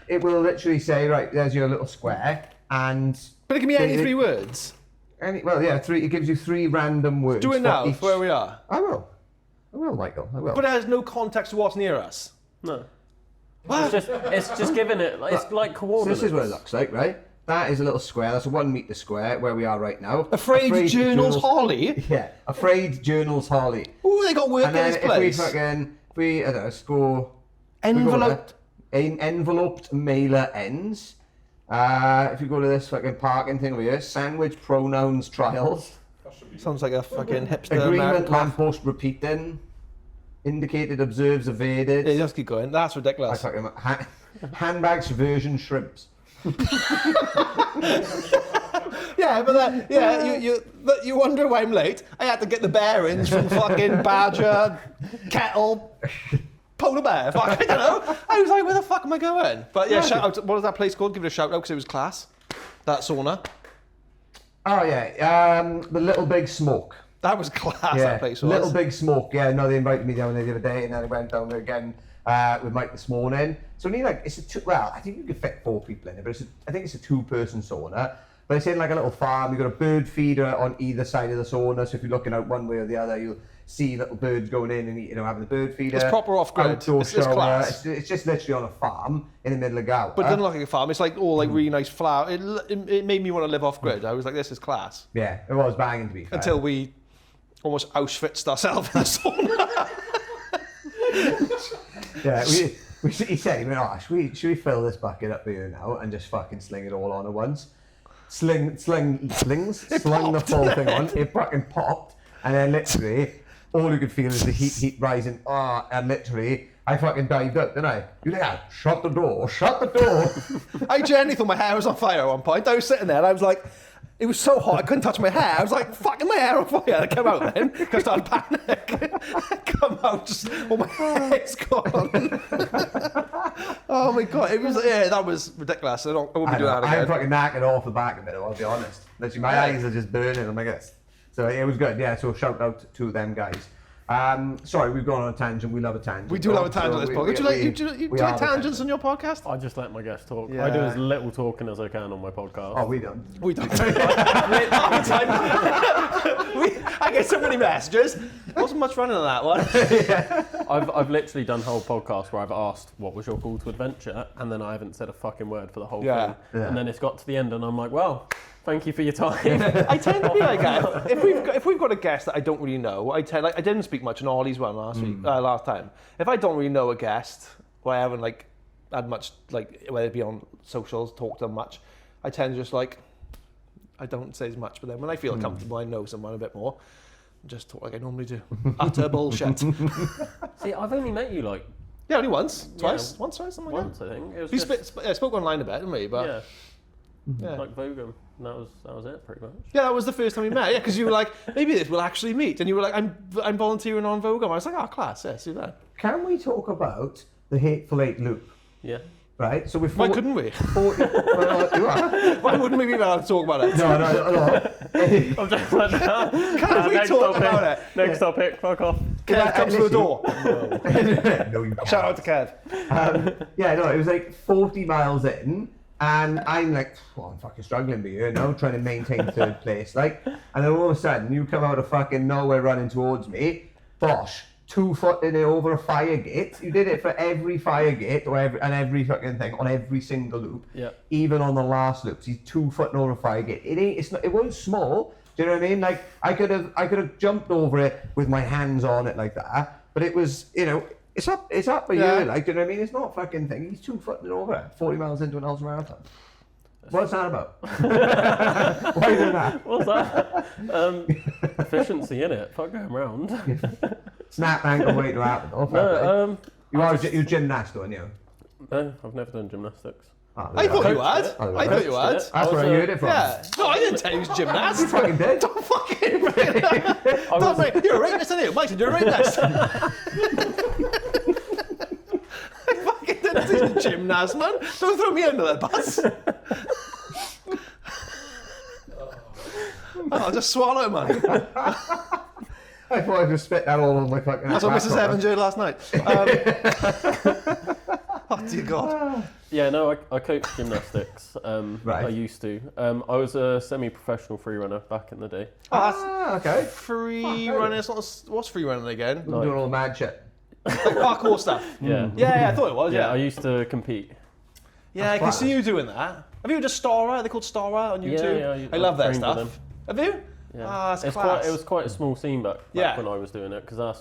It will literally say, right, there's your little square, and... But it can be any 3 words. It gives you 3 random words. Do it for now, each- for where we are. I will, Michael, I will. But it has no context to what's near us. No. What? It's just giving it. It's like So coordinates. this is what it looks like, right? That is a little square. That's a 1 meter square where we are right now. Afraid Journals Holly? Yeah, Afraid Journals Holly. Ooh, they got work And in then this place. I don't know, score... Enveloped. Enveloped mailer ends. If you go to this fucking parking thing over here, sandwich pronouns trials. Sounds like a fucking hipster Agreement American. lamppost repeating. Indicated observes evaded. Yeah, just keep going. That's ridiculous. Handbags version shrimps. Yeah, but you wonder why I'm late. I had to get the bearings from fucking Badger, Kettle, Polar Bear. Fuck, I don't know. I was like, where the fuck am I going? But yeah, shout out. What was that place called? Give it a shout out because it was class. That sauna. Oh yeah, the Little Big Smoke. That was class. Yeah, That place was. Little Big Smoke. Yeah, no, they invited me down there the other day, and then I went down there again with Mike this morning. So only like I think you could fit 4 people in it, but I think it's a 2-person sauna. But it's in like a little farm. You've got a bird feeder on either side of the sauna, so if you're looking out one way or the other, you'll see little birds going in and having the bird feeder. It's proper off-grid. Outdoor It's shower. class. It's just literally on a farm in the middle of Gower. But it doesn't look like a farm. It's like all like really nice flower. It made me want to live off grid. I was like, this is class. Yeah, it was banging to be fair. Until we almost Auschwitzed ourselves in the sauna. Yeah, he said, he went, oh, should we fill this bucket up here now and just fucking sling it all on at once? Slung the full thing on. It fucking popped, and then literally all you could feel is the heat rising. And literally I fucking dived out, didn't I? You like, shut the door. I genuinely thought my hair was on fire at one point. I was sitting there and I was like, It was so hot, I couldn't touch my hair. I was like, fucking my hair on fire. I came out then, because I started panic. I come out, just, all my hair's gone. Oh my God, it was, that was ridiculous. I won't be doing that again. I'm fucking knackered off the back of it, I'll be honest. Literally, my eyes are just burning, oh my God. So it was good, yeah, so shout out to them guys. Sorry, we've gone on a tangent. We love a tangent. We do love a tangent on this podcast. Do you like tangents on your podcast? I just let my guests talk. Yeah. I do as little talking as I can on my podcast. Oh, we don't. We don't. I get so many messages. Wasn't much running on that one. I've literally done whole podcasts where I've asked, what was your call to adventure? And then I haven't said a fucking word for the whole thing. Yeah. And then it's got to the end and I'm like, well, thank you for your time. I tend to be like that. If we've got a guest that I don't really know, I didn't speak much on Ollie's one last time. If I don't really know a guest, or I haven't had much whether it be on socials, talk to them much, I tend to just I don't say as much. But then when I feel comfortable, I know someone a bit more. Just talk like I normally do. Utter bullshit. See, I've only met you Yeah, only once, twice, something like once, I think. It was that. just, Spoke online a bit, didn't we? But yeah. Like Vogum. That was it, pretty much. yeah, that was the first time we met. Yeah, because you were like, maybe this will actually meet, and you were like, I'm volunteering on Vogum. I was like, oh, class, yeah, see that. Can we talk about the Hateful Eight loop? Yeah. Right, so we're Why couldn't we? 40, well, you are. Why wouldn't we be allowed to talk about it? No. I'm just like, Can we talk about it? Next topic, fuck off. Kev comes through the door. No, you Shout out to Kev. It was 40 miles in, and I'm like, well, I'm fucking struggling here, trying to maintain third place, and then all of a sudden, you come out of fucking nowhere running towards me, bosh, 2 foot in it over a fire gate. You did it for every fire gate and every fucking thing on every single loop. Yeah. Even on the last loops, he's 2 foot over a fire gate. It wasn't small. Do you know what I mean? I could have jumped over it with my hands on it like that, but it was, it's up a year. Do you know what I mean? It's not a fucking thing. He's 2 foot over it, 40 miles into an ultra marathon. What's that about? Why are you doing that? What's that? Efficiency in it. Fuck going round. Snap ankle waiting to happen. You're a gymnast, aren't you? No, I've never done gymnastics. I thought you had. I thought you had. That's where I heard it from. Yeah. No, I didn't tell you he was gymnast. You fucking did. Don't fucking. You're a rapist, aren't you? Mike, you're a rapist. I fucking didn't say he's a gymnast, man. Don't throw me under that bus. I'll just swallow it, man. I thought I'd just spit that all on my fucking. That's what Mrs. Evans did last night. Oh dear God. Yeah, no, I coached gymnastics. Right. I used to. I was a semi-professional free runner back in the day. Okay. Free running. What's free running again? I'm doing all the mad shit. Like parkour stuff. Yeah. Yeah, I thought it was. Yeah, Yeah. I used to compete. Yeah, I can see you doing that. Have you heard of Stora? Are they called Stora on YouTube? Yeah, I love their trained with stuff. Have you? Yeah. Ah, it's It class. was quite a small scene back Yeah. when I was doing it, because I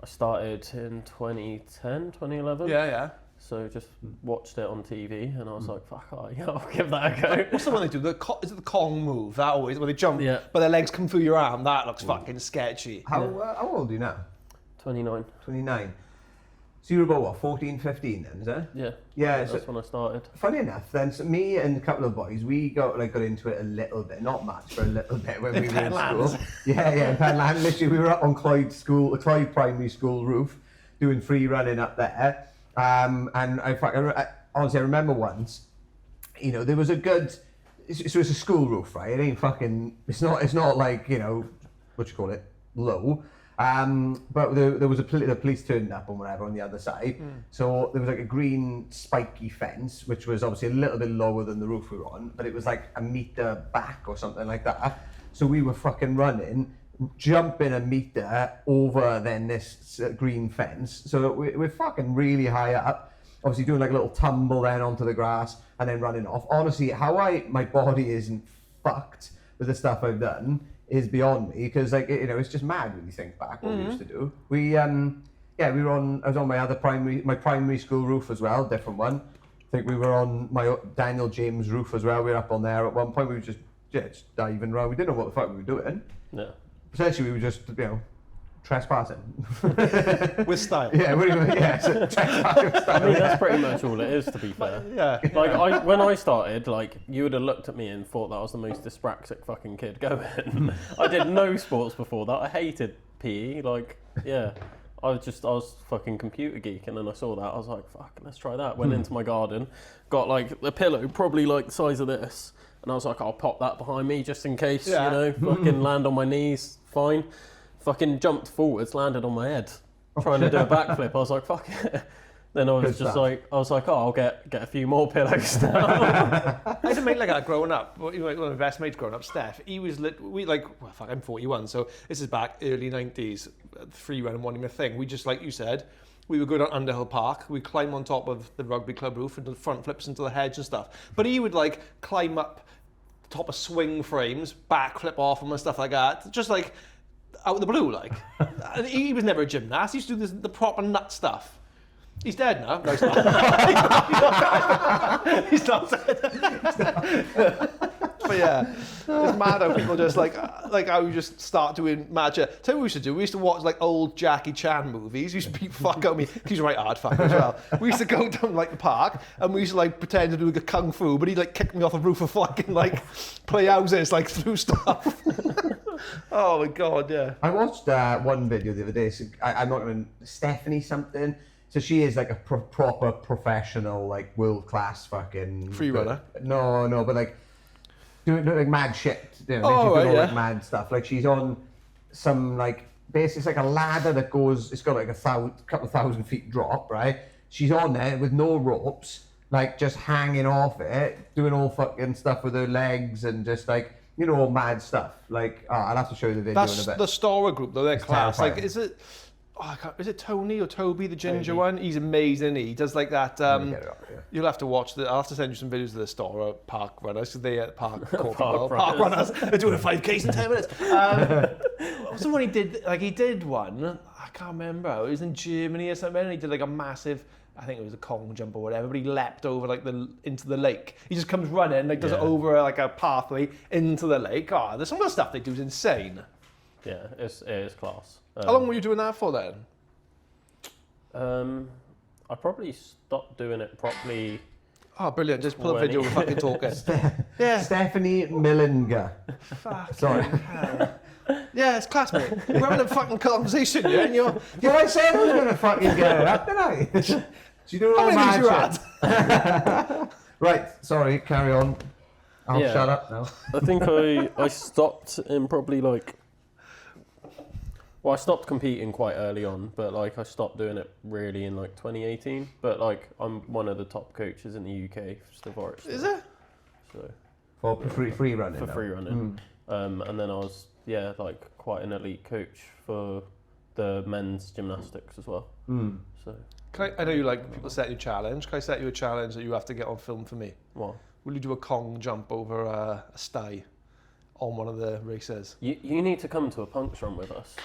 started in 2010, 2011. Yeah. So just watched it on TV and I was like, fuck, yeah, I'll give that a go. What's the one they do? Is it the Kong move? That always, where they jump, Yeah. but their legs come through your arm. That looks fucking sketchy. How old are you now? 29. 29. So you were about what, 14, 15 then, is it? Yeah. Yeah. That's when I started. Funny enough, then so me and a couple of boys, we got into it a little bit, not much, but a little bit when we were in school. Yeah, in Penland. Literally, we were up on Clyde Primary School roof, doing free running up there. And honestly, I remember once, there was a good. So it's a school roof, right? It ain't fucking. It's not like what you call it, low. But there was the police turned up or whatever on the other side. So there was like a green spiky fence, which was obviously a little bit lower than the roof we were on, but it was like a meter back or something like that. So we were fucking running, jumping a meter over then this green fence. So we're fucking really high up, obviously doing like a little tumble then onto the grass and then running off. Honestly, how my body isn't fucked with the stuff I've done is beyond me, because it's just mad when you think back what we used to do. I was on my primary school roof as well, different one. I think we were on my Daniel James roof as well. We were up on there at one point. We were just diving around. We didn't know what the fuck we were doing. Yeah. Essentially, we were just trespassing. With style. Yeah, so trespassing with I style. mean, that's pretty much all it is, to be fair. Yeah. Like, when I started, like, you would have looked at me and thought that I was the most dyspraxic fucking kid going. I did no sports before that. I hated PE. Like, yeah. I was fucking computer geek, and then I saw that. I was like, fuck, let's try that. Went into my garden, got like a pillow, probably like the size of this. And I was like, I'll pop that behind me just in case, fucking land on my knees, fine. Fucking jumped forwards, landed on my head, trying to do a backflip. I was like, fuck it. Then I was oh, I'll get a few more pillows now. I had a mate like that growing up. One of my best mates growing up, Steph. He was I'm 41, so this is back early 90s. Free running wasn't even a thing. We just, like you said, we would go down Underhill Park. We'd climb on top of the rugby club roof and do front flips into the hedge and stuff. But he would like climb up the top of swing frames, backflip off them and stuff like that. Just like out of the blue, like. And he was never a gymnast. He used to do the proper nut stuff. He's dead now. No, he's not. He's not dead. But yeah, it's mad how people just like how you just start doing magic. Tell you what we used to do. We used to watch like old Jackie Chan movies. He used to beat fuck out me. He's right hard fuck as well. We used to go down like the park and we used to like pretend to do like a kung fu, but he'd like kick me off the roof of fucking like play houses like through stuff. Oh my god, yeah. I watched one video the other day. So I'm not going to Stephanie something. So she is like a proper professional, like world class fucking free runner. No, but like doing like mad shit. You know, Oh, she's doing right, all like mad stuff. Like she's on some like basically it's like a ladder that goes. It's got like a couple thousand feet drop, right? She's on there with no ropes, like just hanging off it, doing all fucking stuff with her legs and just like all mad stuff. Like I'll have to show you the video in a That's bit. the Stora group though. They're class. Terrifying. Like is it? Is it Tony or Toby, the ginger one? He's amazing. He does like that. You'll have to watch I'll have to send you some videos of the Stora park runners because they at park runners. They're doing a 5Ks in 10 minutes. What was the one he did? Like he did one. I can't remember. It was in Germany or something. And he did like a massive. I think it was a Kong jump or whatever. But he leapt over like into the lake. He just comes running like does it over like a pathway into the lake. Oh, there's some of the stuff they do is insane. Yeah, it is class. How long were you doing that for then? I probably stopped doing it properly. Oh, brilliant. Just pull a video of fucking talking. Yeah. Stephanie Millinger. Sorry. Yeah, it's class, mate. We're having a fucking conversation here, and you're... Well, I said I was going to fucking get it up, didn't I? You do all How many views you mad shit. Right, sorry, carry on. I'll shut up now. I think I stopped in probably like... Well, I stopped competing quite early on, but like I stopped doing it really in like 2018. But like I'm one of the top coaches in the UK for Stavoris. Is it? So For free running. for free running. And then I was like quite an elite coach for the men's gymnastics as well. So I know you like people set you a challenge. Can I set you a challenge that you have to get on film for me? what? Will you do a Kong jump over a sty on one of the races? You need to come to a punks run with us.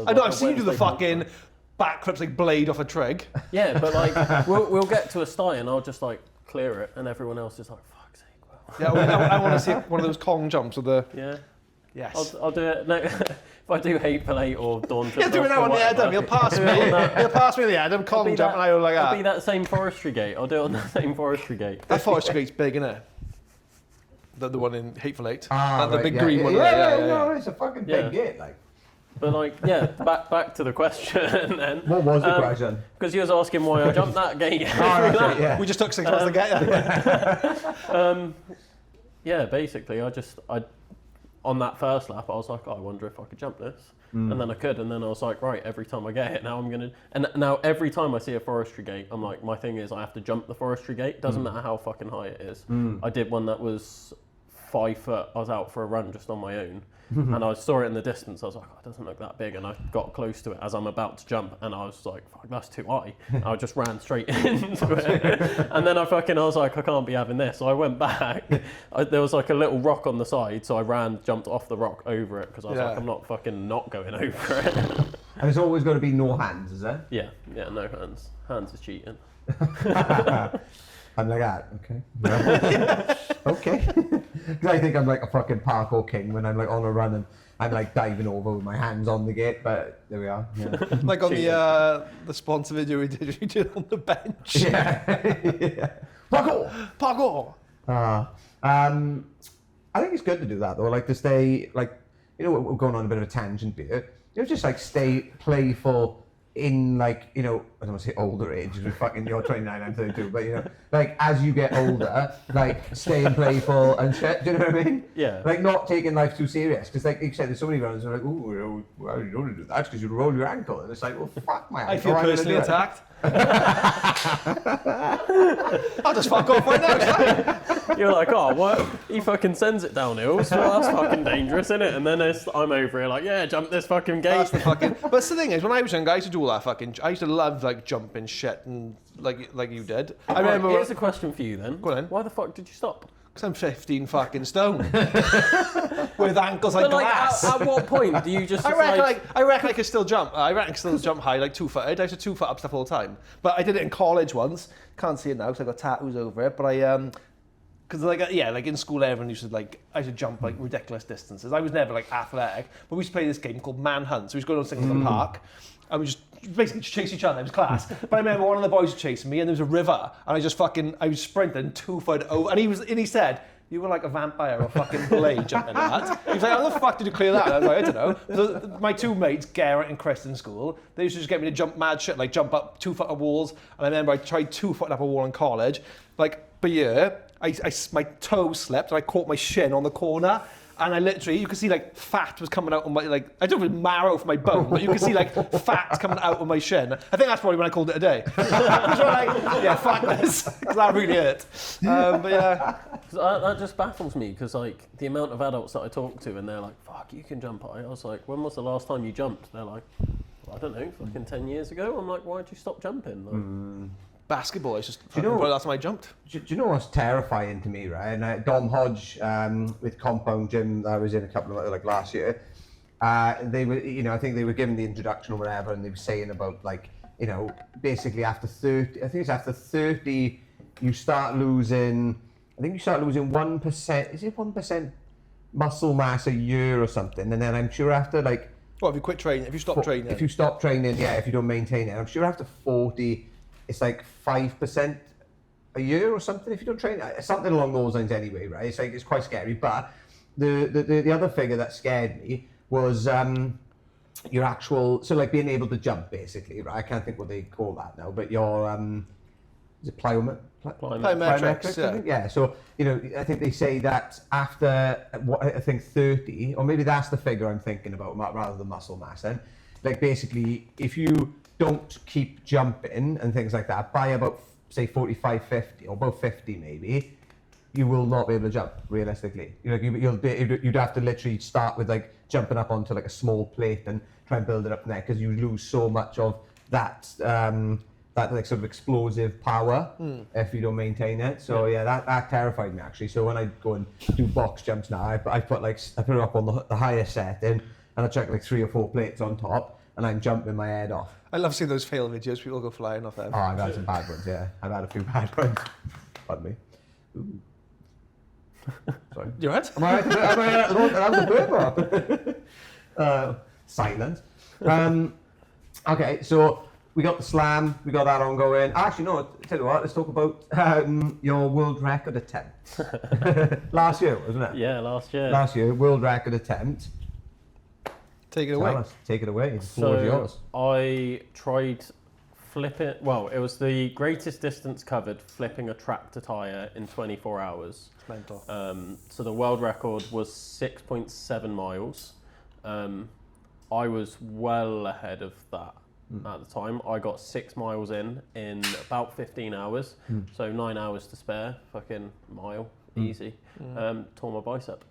I know, I've seen you do the fucking backflips like blade off a trig. Yeah, but like we'll get to a sty and I'll just like clear it, and everyone else is like, fuck's sake, well. Yeah, I want to see one of those Kong jumps with the... Yeah. Yes. I'll do it. No, if I do Hateful Eight or Dawn to He'll do it now on the Adam. He'll pass me. He'll pass me the Adam Kong jump, and I go like It'll that. be that same forestry gate. I'll do it on that same forestry gate. That forestry gate's big, isn't it? The one in Hateful Eight. Ah, the right, big yeah, green yeah, one. Yeah, no, it's a fucking big gate, like. But like, back to the question then. What was the question? Because you was asking why I jumped that gate. Yeah. We just took 6 months to get there. Basically, I on that first lap, I was like, I wonder if I could jump this. And then I could, and then I was like, right, every time I get it, now I'm gonna, and now every time I see a forestry gate, I'm like, my thing is I have to jump the forestry gate, doesn't matter how fucking high it is. I did one that was 5 foot, I was out for a run just on my own, and I saw it in the distance, I was like, oh, it doesn't look that big, and I got close to it as I'm about to jump, and I was like, fuck, that's too high. I just ran straight into it, and then I was like, I can't be having this, so I went back, there was like a little rock on the side, so I jumped off the rock over it, because I was like, I'm not fucking not going over it. And it's always got to be no hands, is it? Yeah, no hands. Hands is cheating. I'm like that, okay. Okay. 'Cause I think I'm like a fucking parkour king when I'm like on a run and I'm like diving over with my hands on the gate, but there we are. Yeah. Like on the sponsor video we did on the bench. Yeah. Yeah. Parkour. I think it's good to do that though, like to stay, like, you know, we're going on a bit of a tangent here. You know, just like stay playful in like, you know, I don't want to say older age, you're 29, I'm 32, but you know, like as you get older, like staying playful and shit, do you know what I mean? Yeah. Like not taking life too serious, because like you said, there's so many runners who are like, ooh, well, you don't want to do that because you roll your ankle, and it's like, well, fuck my ankle. I feel personally attacked. I'll just fuck off right now. You're like, oh, what? He fucking sends it downhill, so that's fucking dangerous, isn't it? And then I'm over here like, yeah, jump this fucking gate. That's the fucking. But the thing is, when I was younger, I used to do all that fucking. I used to love like jumping shit and like you did. I remember. Here's a question for you then. Go on then. Why the fuck did you stop? Because I'm 15 fucking stone. With ankles like But like, glass. at what point do you just I reckon I could still jump. I reckon I could still jump high, like 2-footed. I used to 2-foot up stuff all the time. But I did it in college once. Can't see it now because I got tattoos over it. But I because like like in school, everyone used to like I used to jump like ridiculous distances. I was never like athletic, but we used to play this game called Manhunt. So we used to go to Singleton Park, and we just basically chase each other. It was class. But I remember one of the boys was chasing me, and there was a river, and I was sprinting 2-foot over, and he said, "You were like a vampire or fucking blade jumping that." He was like, "How the fuck did you clear that?" And I was like, "I don't know." So, my two mates, Garrett and Chris in school, they used to just get me to jump mad shit, like jump up 2-foot walls. And I remember I tried 2-foot up a wall in college. Like, per year, my toe slipped and I caught my shin on the corner. And I literally, you could see like fat was coming out of my, like, I don't know if it was marrow from my bone, but you could see like fat coming out of my shin. I think that's probably when I called it a day. So like, yeah, fuck this, because that really hurt. But yeah. That just baffles me, because like the amount of adults that I talk to and they're like, fuck, you can jump high. I was like, when was the last time you jumped? They're like, well, I don't know, fucking 10 years ago. I'm like, why'd you stop jumping? Like, Basketball, it's just, you know, the last time I jumped. Do you know what's terrifying to me, right? And Dom Hodge with Compound Gym that I was in a couple of like last year, they were, you know, I think they were given the introduction or whatever, and they were saying about like, you know, basically after 30, I think it's after 30, you start losing. I think you start losing 1%. Is it 1% muscle mass a year or something? And then I'm sure after like, well, if you quit training, if you stop training, if you stop training, yeah, if you don't maintain it, I'm sure after 40. It's like 5% a year or something if you don't train. Something along those lines anyway, right? It's like, it's quite scary. But the other figure that scared me was your actual, so like being able to jump basically, right? I can't think what they call that now, but your, is it plyometrics? Yeah, so, you know, I think they say that after, what I think 30, or maybe that's the figure I'm thinking about rather than muscle mass then. Like basically, if you don't keep jumping and things like that, by about, say, 45, 50, or about 50 maybe, you will not be able to jump, realistically. You'd have to literally start with, like, jumping up onto, like, a small plate and try and build it up there, because you lose so much of that, that like, sort of explosive power if you don't maintain it. So, yeah, that terrified me, actually. So when I go and do box jumps now, I put it up on the highest setting, and I chuck, like, 3 or 4 plates on top, and I'm jumping my head off. I love seeing those fail videos. People go flying off them. Oh, I've had some bad ones, yeah. I've had a few bad ones. Pardon me. Ooh. Sorry. You right? Am I that was a burp. Silence. Okay, so we got the slam. We got that ongoing. Actually, no. Tell you what. Let's talk about your world record attempt. Last year, wasn't it? yeah, last year. Last year, world record attempt. Take it away. Take it away. The floor is yours. I tried flipping. Well, it was the greatest distance covered flipping a tractor tire in 24 hours. Mental. So the world record was 6.7 miles. I was well ahead of that at the time. I got 6 miles in about 15 hours. So 9 hours to spare. Fucking mile, easy. Tore my bicep.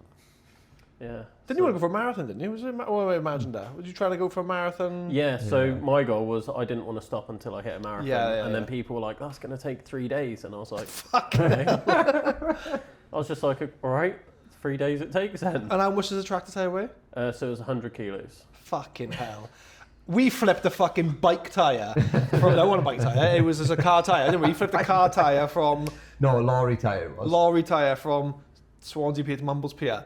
Yeah. Didn't you want to go for a marathon, didn't you? Was it? Oh, I imagined that. Would you try to go for a marathon? Yeah, so my goal was I didn't want to stop until I hit a marathon. Yeah, then people were like, that's going to take 3 days. And I was like, fuck. Okay. I was just like, all right, 3 days it takes then. And how much does a tractor tire weigh? So it was 100 kilos. Fucking hell. We flipped a fucking bike tyre. I want a bike tyre. It was a car tyre, didn't we? We flipped a car tyre from... No, a lorry tyre it was. Lorry tyre from Swansea Pier to Mumbles Pier.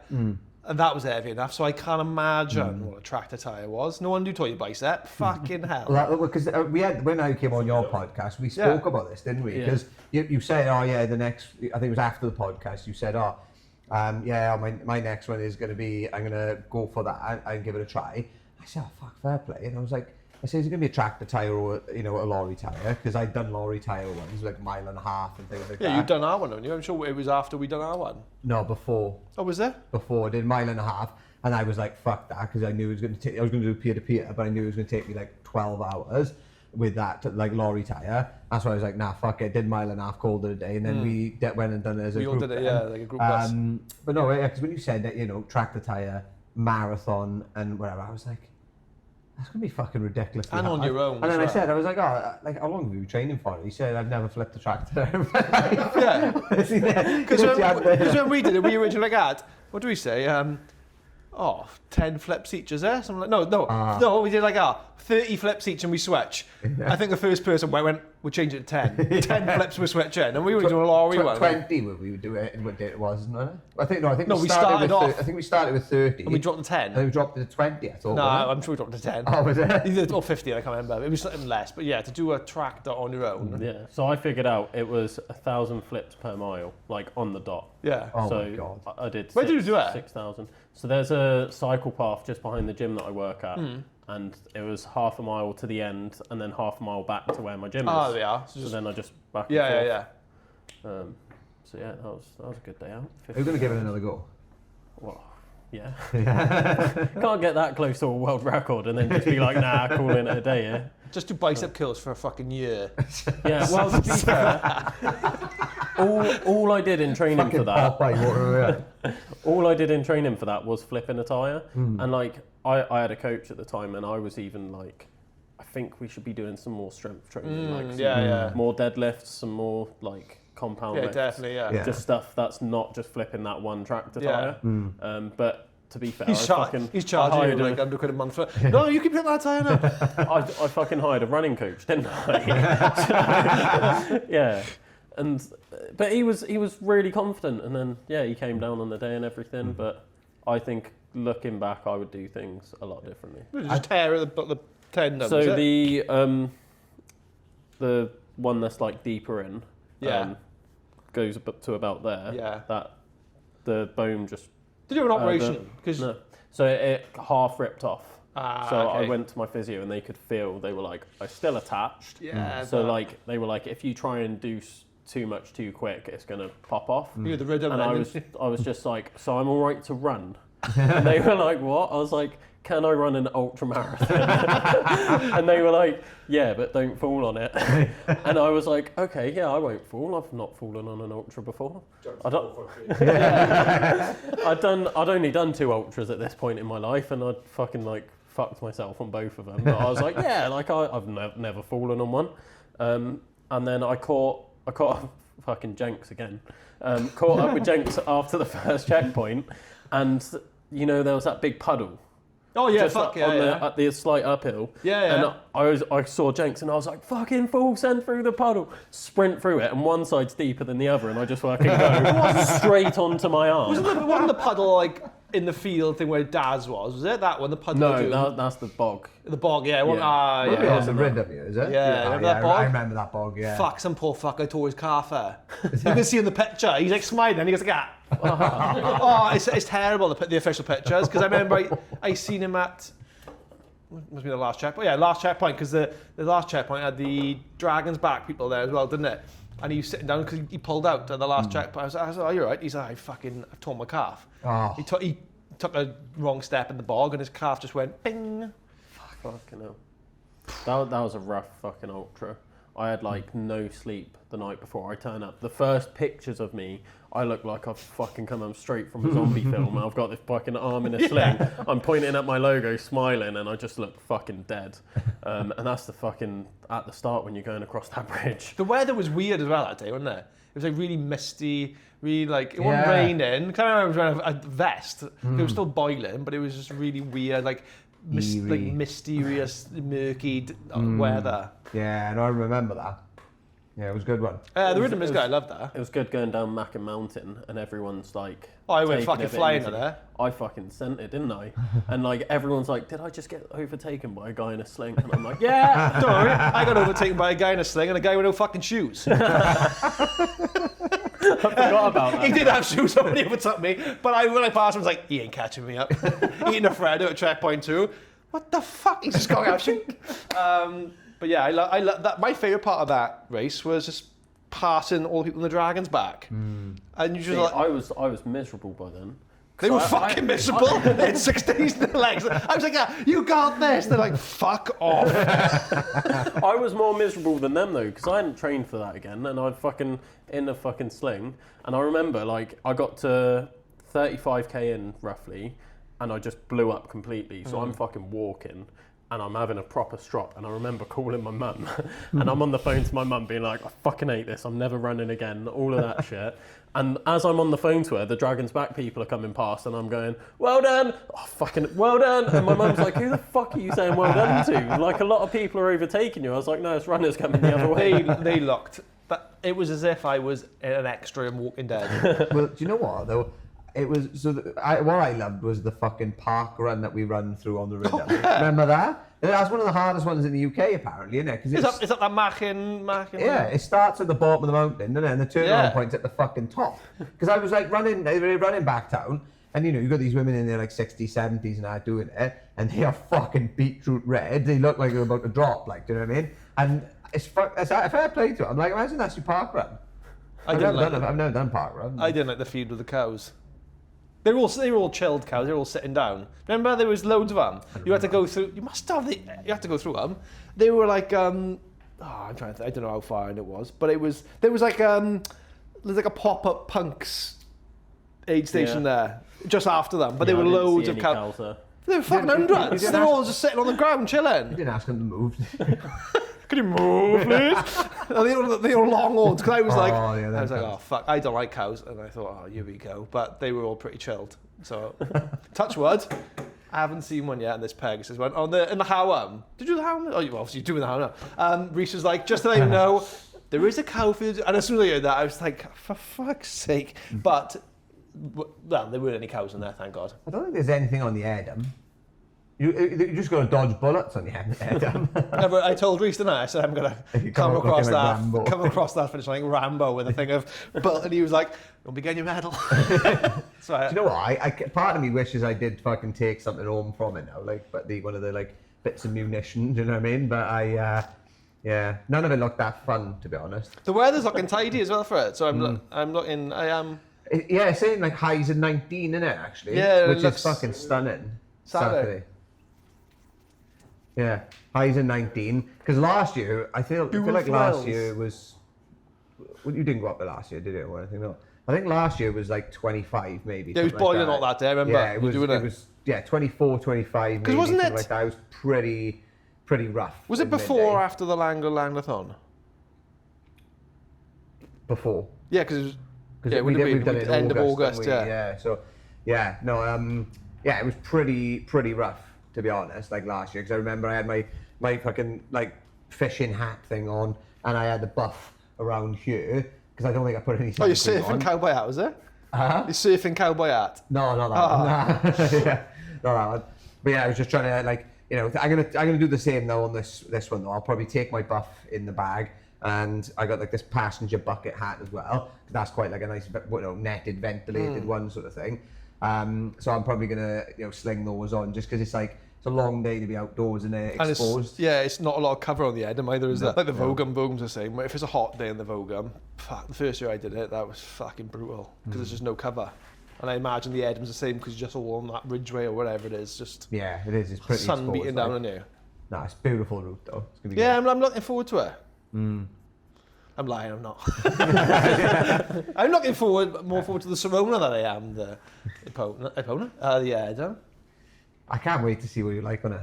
And that was heavy enough, so I can't imagine what a tractor tyre was. No wonder you tore your bicep. Fucking hell. Because when I came on your podcast, we spoke about this, didn't we? Because you said, I think it was after the podcast, you said, my next one is going to be, I'm going to go for that and give it a try. I said, fair play. And I was like, is it going to be a tractor tyre or, a lorry tyre? Because I'd done lorry tyre ones, like 1.5 miles and things like that. Yeah, you'd done our one, haven't you? I'm sure it was after we'd done our one. No, before. Oh, was there? Before, I did 1.5 miles. And I was like, fuck that, because I knew it was going to take, I was going to do peer-to-peer, but I knew it was going to take me like 12 hours with that, like, lorry tyre. That's why I was like, nah, fuck it, did 1.5 miles, called it a day, and then we went and done it as a group. We all did it, like a group bus. But no, because when you said that, tractor tyre, marathon, and whatever, I was like, that's going to be fucking ridiculous. And on your own. And then I said, I was like, how long have you been training for? He said, I've never flipped a tractor. Because when we did it, we originally had, what do we say? 10 flips each, is there? Something like, no, we did like 30 flips each and we switch. I think the first person went, we'll change it to 10. 10 flips we switch in, and we were doing a lorry one. 20 we would do it, what day it was, wasn't it? I think we started with 30. And we dropped to 10. And then we dropped it to 20, I thought. No, I'm sure we dropped to 10. Oh, was it? Or 50, I can't remember. It was something less, but yeah, to do a tractor on your own. Yeah, so I figured out it was 1,000 flips per mile, like on the dot. Yeah. Oh so my God. I did Where did you do it? 6,000. So there's a cycle path just behind the gym that I work at. And it was 0.5 mile to the end and then 0.5 mile back to where my gym is. Oh, yeah. So then I just back and forth. Yeah. So yeah, that was a good day out. Are you going to give it another go? Well, yeah. Can't get that close to a world record and then just be like, nah, calling it a day, yeah? Just do bicep curls for a fucking year. Yeah, well, to be fair, all I did in training for that, all I did in training for that was flipping a tyre. And like, I had a coach at the time and I was even like, I think we should be doing some more strength training, like more deadlifts, some more like compound lifts. Definitely, Just stuff that's not just flipping that one tractor tyre. But to be fair, he's charging you like £100 a month for. No, you keep hitting that tyre now. I fucking hired a running coach, didn't I? Yeah, but he was really confident, and then he came down on the day and everything. But I think looking back, I would do things a lot differently. Just tear the tendon. So the one that's like deeper in, goes up to about there. Yeah. That the bone just. Did you have an operation? No. So it half ripped off. So okay. I went to my physio and they could feel, they were like, I'm still attached. Yeah. So like, they were like, if you try and do too much too quick, it's going to pop off. You had the rhythm. And I was just like, so I'm all right to run. And they were like, what? I was like, can I run an ultra marathon? And they were like, yeah, but don't fall on it. And I was like, okay, yeah, I won't fall. I've not fallen on an ultra before. I'd only done 2 ultras at this point in my life, and I'd fucking like fucked myself on both of them. But I was like, yeah, like I've never fallen on one. And then I caught fucking Jenks again. Caught up with Jenks after the first checkpoint, and there was that big puddle. Oh yeah, just at the slight uphill. Yeah. And I saw Jenks and I was like, fucking full send through the puddle, sprint through it, and one side's deeper than the other, and I just fucking go straight onto my arm. Wasn't the puddle like in the field thing where Daz was it that one? The puddle. No, that's the bog. The bog, yeah. That's the rid of you, is it? Yeah, remember that bog? I remember that bog, yeah. Fuck, some poor fucker tore his calf there. You can see in the picture, he's like smiling and he goes like, it's terrible, the official pictures, because I remember I seen him at, must be the last checkpoint. Yeah, last checkpoint, because the last checkpoint had the Dragon's Back people there as well, didn't it? And he was sitting down because he pulled out at the last checkpoint. I was like, oh, you're right. He's like, I've torn my calf. Oh. He took a wrong step in the bog and his calf just went bing. Fucking hell. That was a rough fucking ultra. I had like no sleep the night before I turned up. The first pictures of me, I look like I've fucking come up straight from a zombie film. I've got this fucking arm in a sling. I'm pointing at my logo, smiling, and I just look fucking dead. And that's the fucking, at the start when you're going across that bridge. The weather was weird as well that day, wasn't it? It was like really misty, really like, it wasn't raining. Because I remember I was wearing a vest. It was still boiling, but it was just really weird, like mysterious, murky weather. Yeah, and I remember that. Yeah, it was a good one. The rhythm is good. I love that. It was good going down Mackin Mountain and everyone's like. Oh, I went taking fucking it a bit flying easy. there. I fucking sent it, didn't I? And like everyone's like, did I just get overtaken by a guy in a sling? And I'm like, yeah. Don't worry, I got overtaken by a guy in a sling and a guy with no fucking shoes. I forgot about that. He did have shoes on when he overtook me, but when I passed him, I was like, he ain't catching me up. Eating a Freddo at checkpoint 2. What the fuck? He's just going out shoot. But yeah, I love that. My favourite part of that race was just passing all the people in the Dragon's back. And you just See, like, I was miserable by then. they were fucking miserable. They had 6 days in their legs. I was like, yeah, you got this. They're like, fuck off. I was more miserable than them though, because I hadn't trained for that again, and I'd fucking in a fucking sling. And I remember, like, I got to 35k in roughly, and I just blew up completely. So I'm fucking walking, and I'm having a proper strop. And I remember calling my mum, and I'm on the phone to my mum, being like, I fucking hate this. I'm never running again. All of that shit. And as I'm on the phone to her, the Dragon's Back people are coming past, and I'm going, well done, oh, fucking well done. And my mum's like, who the fuck are you saying well done to? Like, a lot of people are overtaking you. I was like, no, it's runners coming the other way. They looked. It was as if I was an extra in Walking Dead. Well, do you know what though? It was what I loved was the fucking park run that we run through on the rhythm. Remember that? That's one of the hardest ones in the UK, apparently, isn't it? Is that Mackin? Yeah, it starts at the bottom of the mountain, doesn't it? And the turnaround point's at the fucking top. Because I was like running back down, and you got these women in their like 60s, 70s and that doing it, and they are fucking beetroot red. They look like they're about to drop, like, do you know what I mean? And if I played to it, I'm like, imagine that's your park run. I've never done park run. I didn't like the feed with the cows. They were all chilled cows. They were all sitting down. Remember, there was loads of them. You had to go through. You must have. You had to go through them. They were like. I'm trying to think. I don't know how far in it was, but there was like there's like a pop-up punks aid station there just after them. But there were loads of cows. They were fucking hundreds. They're all just sitting on the ground chilling. You didn't ask them to move. Can you move, please? They were long horns. Because I was like, cows. oh fuck, I don't like cows, and I thought, oh, here we go. But they were all pretty chilled. So, touch wood. I haven't seen one yet, and this Pegasus one in the Howam. Did you do the Howam? Oh, you obviously do in the Howam now. Reese was like, just to let you know, there is a cow food, and as soon as I heard that, I was like, for fuck's sake. But well, there weren't any cows in there, thank God. I don't think there's anything on the Edam. You just got to dodge bullets on your Edam. I told Reese, didn't I? I said I'm gonna come across that finish line like Rambo with a thing of bullet, and he was like, "Don't be getting your medal." So do you know what? I part of me wishes I did fucking take something home from it now, like, but one of the like bits of munition. Do you know what I mean? But yeah, none of it looked that fun, to be honest. The weather's looking tidy as well for it, so I'm looking. I am. Yeah, it's saying like highs of 19, isn't it? Actually, yeah, which is fucking stunning. Saturday. Yeah, highs of 19. Because last year, I feel like last year was. Well, you didn't go up there last year, did you? Or anything? No. I think last year was like 25, maybe. Yeah, it was boiling all that day. I remember. Yeah, it was 24, 25. Because wasn't it? Like that. It was pretty rough. Was it before or after the Langlathon? Before. Yeah, because we've done it in end of August. Yeah. So yeah, no, yeah, it was pretty rough, to be honest, like last year, because I remember I had my fucking like fishing hat thing on, and I had the buff around here because I don't think I put any. Oh, you're surfing cowboy hat, was it? Huh? You're surfing cowboy hat. No, not that one. Yeah, not that one. But yeah, I was just trying to like, I'm gonna do the same though on this one though. I'll probably take my buff in the bag, and I got like this passenger bucket hat as well. That's quite like a nice, netted, ventilated one sort of thing. So I'm probably gonna sling those on just because it's a long day to be outdoors and exposed. It's not a lot of cover on the Edam either, is there? Like the Vogum's the same. If it's a hot day in the Vogum, the first year I did it, that was fucking brutal because there's just no cover. And I imagine the Edam's the same because you're just all on that ridgeway or whatever it is. Just yeah, it is. It's pretty sun exposed, beating down on you. No, it's a beautiful route though. It's gonna be good. I'm looking forward to it. I'm lying, I'm not. I'm looking more forward to the Serona than I am the Epona? The Edam. I can't wait to see what you like on it.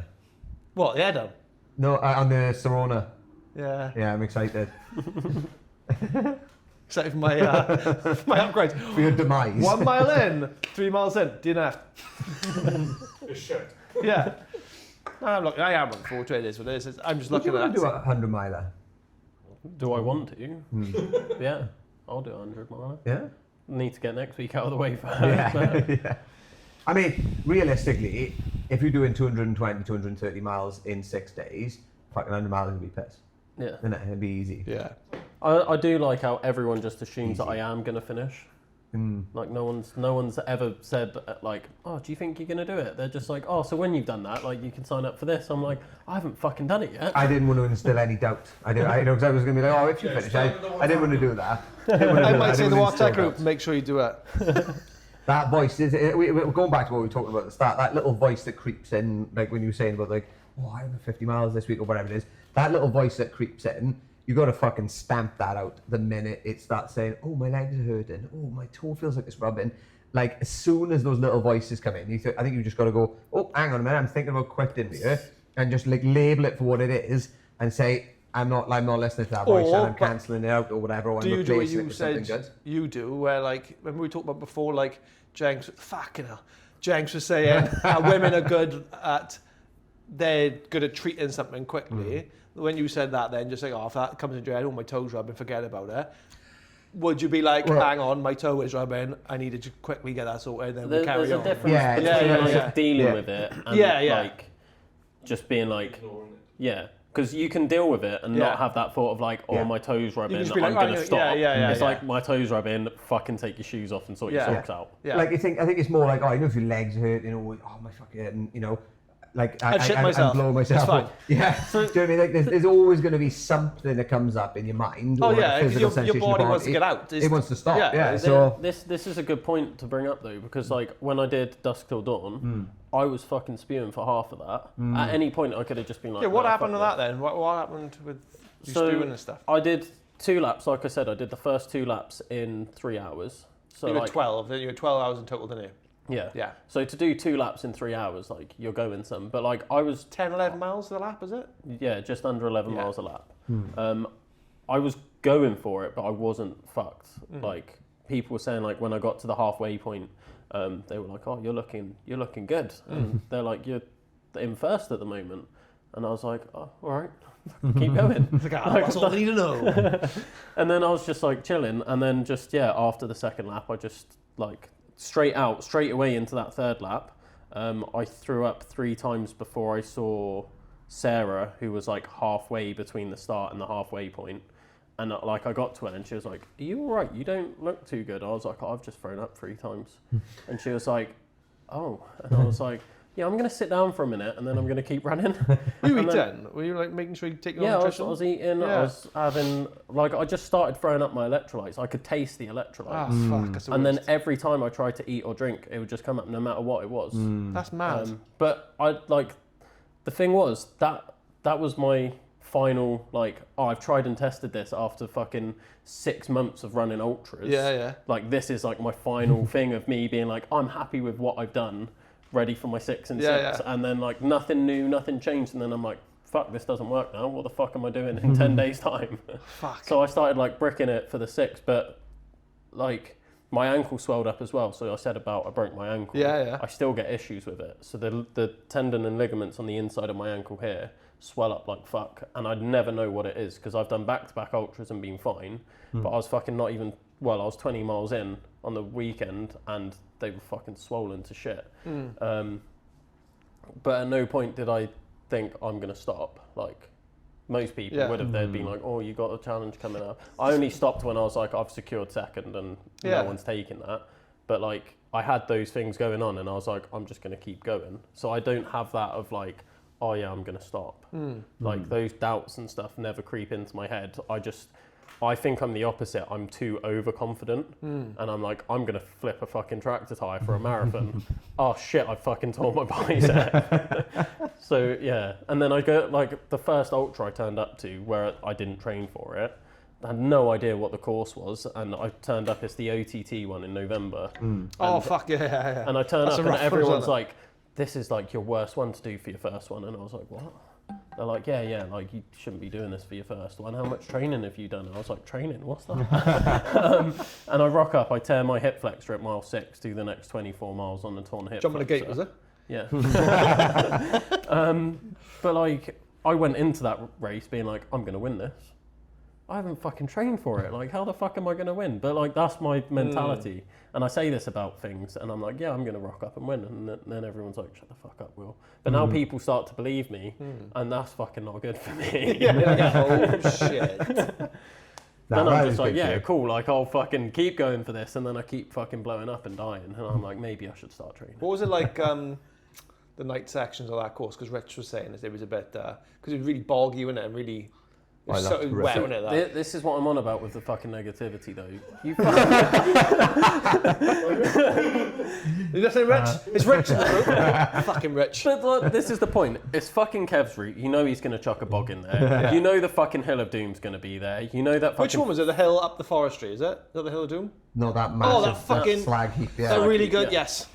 What, the Edam? No, on the Serona. Yeah. Yeah, I'm excited. Excited for my upgrade. For your demise. 1 mile in, 3 miles in, DNF. It's shit. Yeah. No, I am looking forward to it. It is what it is. I'm just looking at do a 100 miler. Do I want to? Yeah, I'll do 100 miles. Yeah. Need to get next week out of the way first. Yeah. Yeah. I mean, realistically, if you're doing 220, 230 miles in 6 days, fucking 100 miles would be piss. Yeah. Isn't it? It'd be easy. Yeah. I do like how everyone just assumes that I am going to finish. Like no one's ever said like, oh, do you think you're going to do it? They're just like, oh, so when you've done that, like you can sign up for this. I'm like, I haven't fucking done it yet. I didn't want to instill any doubt. I know, because I was going to be like, oh, if you finish, I didn't want to do that. I might say the WhatsApp group, make sure you do it. That voice, we're going back to what we were talking about at the start, that little voice that creeps in, like when you were saying about like, oh, I have 50 miles this week or whatever it is, that little voice that creeps in, you got to fucking stamp that out the minute it starts saying, oh, my legs are hurting, oh, my toe feels like it's rubbing. Like, as soon as those little voices come in, I think you just got to go, oh, hang on a minute, I'm thinking about quitting here, and just like label it for what it is, and say, I'm not listening to that voice, and I'm cancelling it out or whatever, or I'm do what replacing it you with something said good. you do, where like, remember we talked about before, like, Jenks, fucking hell, Jenks was saying how women are good at treating something quickly. When you said that, then just like, oh, if that comes into your head, oh, my toe's rubbing, forget about it. Would you be like, hang on, my toe is rubbing, I needed to quickly get that sorted, then we'll carry on? There's a difference between dealing with it and like just being like, because you can deal with it and not have that thought of like, oh, my toe's rubbing, I'm going to stop. It's like, my toe's rubbing, fucking take your shoes off and sort your socks out. Yeah. Like, I think it's more like, oh, I know if your legs hurt, you know, oh, my fucking, you know, like I'd shit myself. blow myself. It's fine. Yeah. Do you know what I mean? Like, there's always going to be something that comes up in your mind. Oh or yeah, your body wants to get out. It wants to stop. Yeah. So this is a good point to bring up though, because like when I did Dusk Till Dawn, I was fucking spewing for half of that. At any point, I could have just been like, what happened to that then? What happened with you spewing and stuff? I did 2 laps. Like I said, I did the first 2 laps in 3 hours. So you were 12. You were 12 hours in total, didn't you? Yeah. So to do 2 laps in 3 hours, like you're going some. But like I was 10, 11 miles a lap, is it? Yeah, just under 11 miles a lap. I was going for it, but I wasn't fucked. Like people were saying, like when I got to the halfway point, they were like, "Oh, you're looking good." And they're like, "You're in first at the moment," and I was like, "Oh, all right." Keep going. That's all I need to know. And then I was just like chilling, and then just after the second lap, I just like straight away into that third lap. I threw up 3 times before I saw Sarah, who was like halfway between the start and the halfway point. And like I got to her and she was like, "Are you all right? You don't look too good." I was like, "I've just thrown up 3 times." And she was like, "Oh." And I was like, "Yeah, I'm going to sit down for a minute and then I'm going to keep running." You eat then? Were you like making sure you take your nutrition? I was eating. I was having, like, I just started throwing up my electrolytes. I could taste the electrolytes. Fuck, that's the and then worst. every time I tried to eat or drink, it would just come up no matter what it was. That's mad. But I, like, the thing was, that was my final, like, I've tried and tested this after fucking 6 months of running ultras. Yeah. Like, this is like my final thing of me being like, I'm happy with what I've done, ready for my 6 and 6. And then like nothing new, nothing changed. And then I'm like, fuck, this doesn't work now. What the fuck am I doing in 10 days time? Fuck. So I started like bricking it for the 6, but like my ankle swelled up as well. So I said about I broke my ankle. Yeah. I still get issues with it. So the tendon and ligaments on the inside of my ankle here swell up like fuck, and I'd never know what it is because I've done back-to-back ultras and been fine, but I was fucking not even, well, I was 20 miles in on the weekend and they were fucking swollen to shit. But at no point did I think I'm gonna stop. Like most people would have, they'd been like, "Oh, you got a challenge coming up." I only stopped when I was like, I've secured second and no one's taking that. But like I had those things going on and I was like, I'm just gonna keep going. So I don't have that of like, oh yeah, I'm gonna stop. Like those doubts and stuff never creep into my head. I think I'm the opposite. I'm too overconfident, and I'm like, I'm gonna flip a fucking tractor tire for a marathon. Oh shit, I fucking tore my bicep. So yeah, and then I go like the first ultra I turned up to where I didn't train for it. I had no idea what the course was, and I turned up. It's the OTT one in November. Oh fuck yeah. And I turn That's up a and rough one, everyone's isn't it? like, "This is like your worst one to do for your first one," and I was like, "What?" They're like, yeah, like you shouldn't be doing this for your first one. How much training have you done? And I was like, training? What's that? And I rock up, I tear my hip flexor at mile 6, do the next 24 miles on the torn hip Jumping a flexor. gate, was it? Yeah. But like, I went into that race being like, I'm going to win this. I haven't fucking trained for it. Like, how the fuck am I going to win? But like, that's my mentality. And I say this about things, and I'm like, yeah, I'm going to rock up and win. And then everyone's like, shut the fuck up, Will. But now people start to believe me, and that's fucking not good for me. Oh shit. Then I'm just like, yeah, cool. Like, I'll fucking keep going for this, and then I keep fucking blowing up and dying. And I'm like, maybe I should start training. What was it like? The night sections of that course? Because Rich was saying it was a bit because it was really boggy, wasn't it? And really. It's so wet, isn't it? That? This is what I'm on about with the fucking negativity, though. You Did I say Rich? It's Rich in the group. Fucking Rich. But like, this is the point. It's fucking Kev's route. You know he's going to chuck a bog in there. You know the fucking Hill of Doom's going to be there. You know that fucking... Which one was it? The hill up the forestry, is it? Is that the Hill of Doom? No, that massive that fucking slag heap. Yeah. They're really good, yes.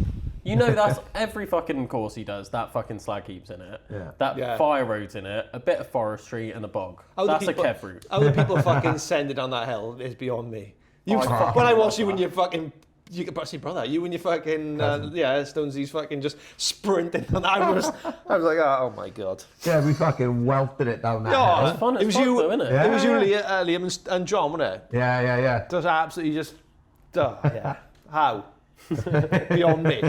You know that's every fucking course he does, that fucking slag heap's in it. Yeah. That fire road's in it, a bit of forestry and a bog. That's a Kev route. How the people fucking send it down that hill is beyond me. When I watch you when you fucking... You can see, brother, you when you fucking... Stonesy's fucking just sprinting down that. I was like, oh my God. Yeah, we fucking welted it down there. Oh, it's fun. It was you, though, isn't it? Yeah. It was you, Liam and John, wasn't it? Yeah. Just absolutely just... How? Beyond me.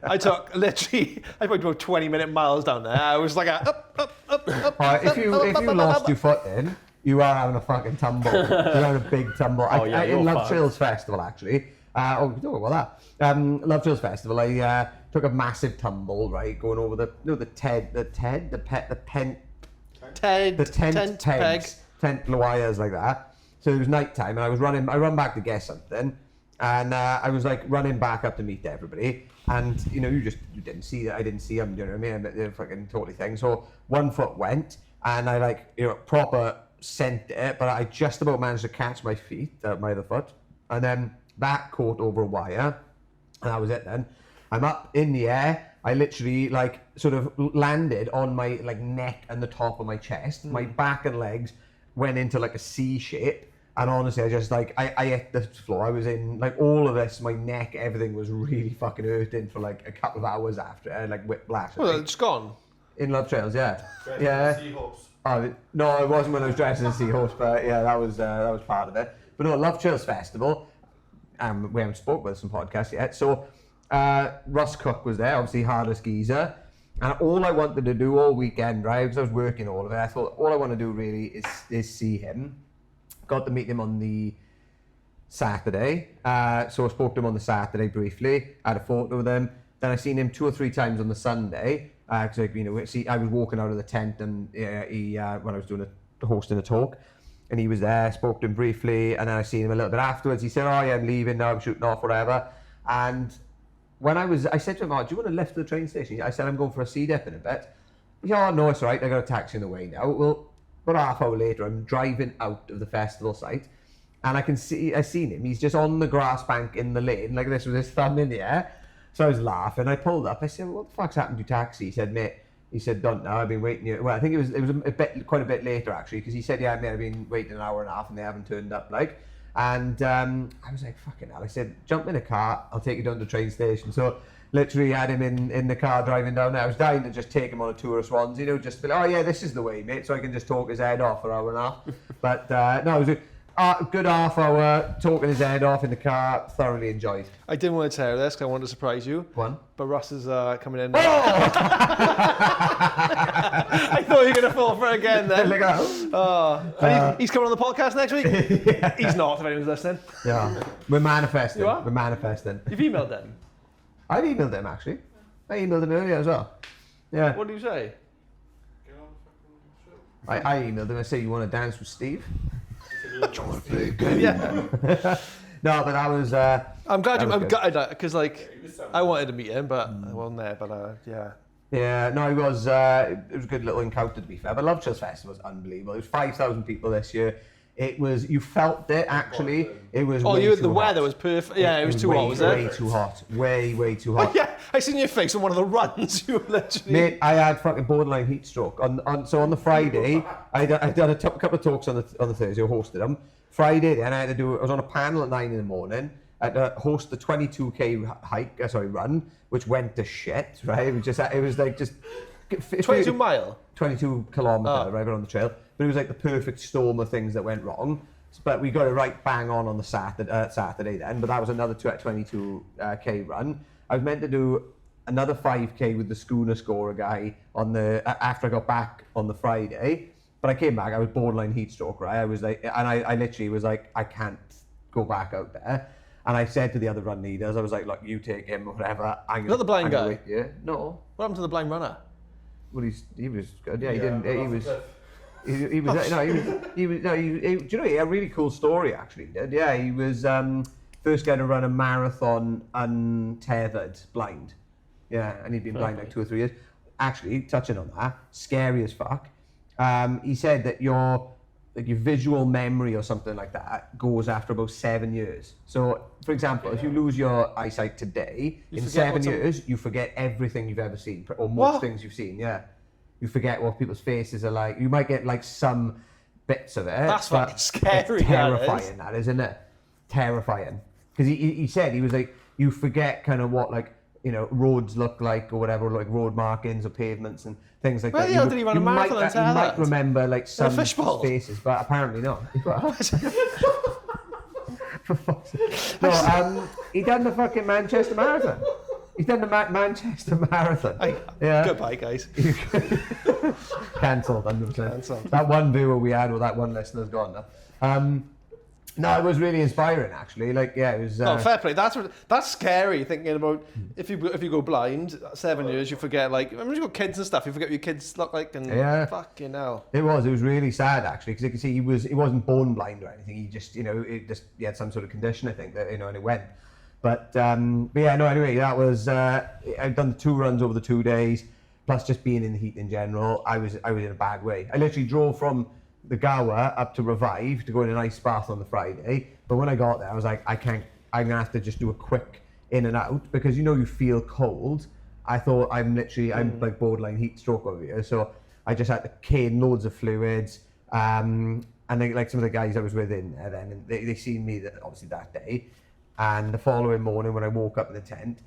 I took literally, I probably drove 20-minute miles down there. I was like, up. If you lost your foot in, you are having a fucking tumble. You're having a big tumble. In Love Trails Festival, actually. We can talk about that. Love Trails Festival. I took a massive tumble, right, going over the tent wires like that. So it was night time, and I run back to get something. And I was like running back up to meet everybody, and you didn't see that. I didn't see them. You know what I mean? They're fucking totally thing. So one foot went, and I proper sent it, but I just about managed to catch my feet, my other foot, and then that caught over a wire, and that was it. Then I'm up in the air. I literally sort of landed on my neck and the top of my chest. My back and legs went into a C shape. And honestly, I just I hit the floor. I was in all of this, my neck, everything was really fucking hurting for a couple of hours after. I had whiplash. Well, it's gone. In Love Trails, yeah. Dressed as a seahorse. No, it wasn't when I was dressed as a seahorse, but yeah, that was part of it. But no, Love Trails Festival. We haven't spoke about some podcasts yet. So Russ Cook was there, obviously hardest geezer. And all I wanted to do all weekend, right, because I was working all of it, I thought all I want to do really is see him. Got to meet him on the Saturday. So I spoke to him on the Saturday briefly. I had a photo with him. Then I seen him 2 or 3 times on the Sunday. Because I was walking out of the tent, and he when I was hosting a talk, and he was there. Spoke to him briefly, and then I seen him a little bit afterwards. He said, "Oh yeah, I'm leaving now. I'm shooting off, whatever." And when I said to him, "Oh, do you want to lift to the train station?" I said, "I'm going for a C-dip in a bit." He said, "Oh no, it's all right. I got a taxi on the way now." Well, about half hour later, I'm driving out of the festival site, and I seen him. He's just on the grass bank in the lane, like this, with his thumb in the air. So I was laughing. I pulled up. I said, "What the fuck's happened to your taxi?" He said, "Mate," he said, "don't know. I've been waiting here." Well, I think it was quite a bit later actually, because he said, "Yeah, mate, I've been waiting an hour and a half, and they haven't turned up." And I was like, "Fucking hell!" I said, "Jump in a car. I'll take you down to the train station." So literally had him in the car driving down there. I was dying to just take him on a tour of Swansea, just be like, "Oh yeah, this is the way, mate," so I can just talk his head off for an hour and a half. But no, it was a good half hour talking his head off in the car. Thoroughly enjoyed. I didn't want to tell you this because I wanted to surprise you. One. But Russ is coming in. Oh! I thought you were going to fall for it again then. Look out. He's coming on the podcast next week? Yeah. He's not, if anyone's listening. Yeah. We're manifesting. You are? We're manifesting. You've emailed them? I've emailed him actually. I emailed him earlier as well. Yeah. What do you say? I emailed him. I say, "You want to dance with Steve?" Yeah. No, but that was. I'm glad I'm gutted because I wanted to meet him, but I wasn't there. But yeah. Yeah, no, it was a good little encounter, to be fair. But Love Trails Festival was unbelievable. It was 5,000 people this year. It was, you felt it actually. It was. The weather was perfect. Yeah, it was too hot, was it? Way too hot. Way too hot. Oh, yeah, I seen your face on one of the runs. You were literally. Mate, I had fucking borderline heat stroke. So on the Friday, I done a couple of talks on the Thursday. I hosted them. Friday, then I was on a panel at 9 in the morning. I had to host the 22k run, which went to shit. Right, it was 22 mile. 22 kilometre, right, on the trail. But it was like the perfect storm of things that went wrong. but we got it right bang on the Saturday then. But that was another 22k run. I was meant to do another 5k with the schooner scorer guy on the after I got back on the Friday. But I came back, I was borderline heat stroke, right? I was like, and I literally was like, I can't go back out there. And I said to the other run leaders, I was like, look, you take him, whatever. Not the blind guy? Yeah, no. What happened to the blind runner? Well, he was good. Yeah, he didn't. He was. He was. No, he was. He was. No, do you know? He had a really cool story actually. He did. Yeah, he was first guy to run a marathon untethered, blind. Yeah, and he'd been blind like 2 or 3 years. Actually, touching on that, scary as fuck. He said that your visual memory or something like that goes after about 7 years. So, for example, if you lose your eyesight today, in 7 years, you forget everything you've ever seen, or most things you've seen, yeah. You forget what people's faces are like. You might get like some bits of it. That's fucking scary. It's terrifying, that, isn't it? Terrifying. Because he said, he was like, you forget kind of what like, you know, roads look like or whatever, like road markings or pavements and things like that. Well, did he run a marathon and you might remember like some faces, but apparently not. No, he done the fucking Manchester Marathon. He's done the Manchester Marathon. Yeah. Goodbye, guys. Cancelled, 100%. That one viewer we had, or that one listener's gone now. No, it was really inspiring, actually. Like, yeah, it was. Fair play. That's scary. Thinking about if you go blind, 7 years, you forget. Like, remember you got kids and stuff. You forget what your kids look like, and fucking hell. It was really sad actually, because you can see he wasn't born blind or anything. He just, you know, he had some sort of condition, I think, that, you know, and it went. But yeah, no. Anyway, that was. I'd done the 2 runs over the 2 days, plus just being in the heat in general. I was in a bad way. I literally drove from the Gower up to Revive to go in an ice bath on the Friday. But when I got there, I was like, I'm going to have to just do a quick in and out, because, you know, you feel cold. I thought I'm like borderline heat stroke over here. So I just had to cane loads of fluids. And then, like, some of the guys I was with in there then, and they seen me obviously that day. And the following morning when I woke up in the tent,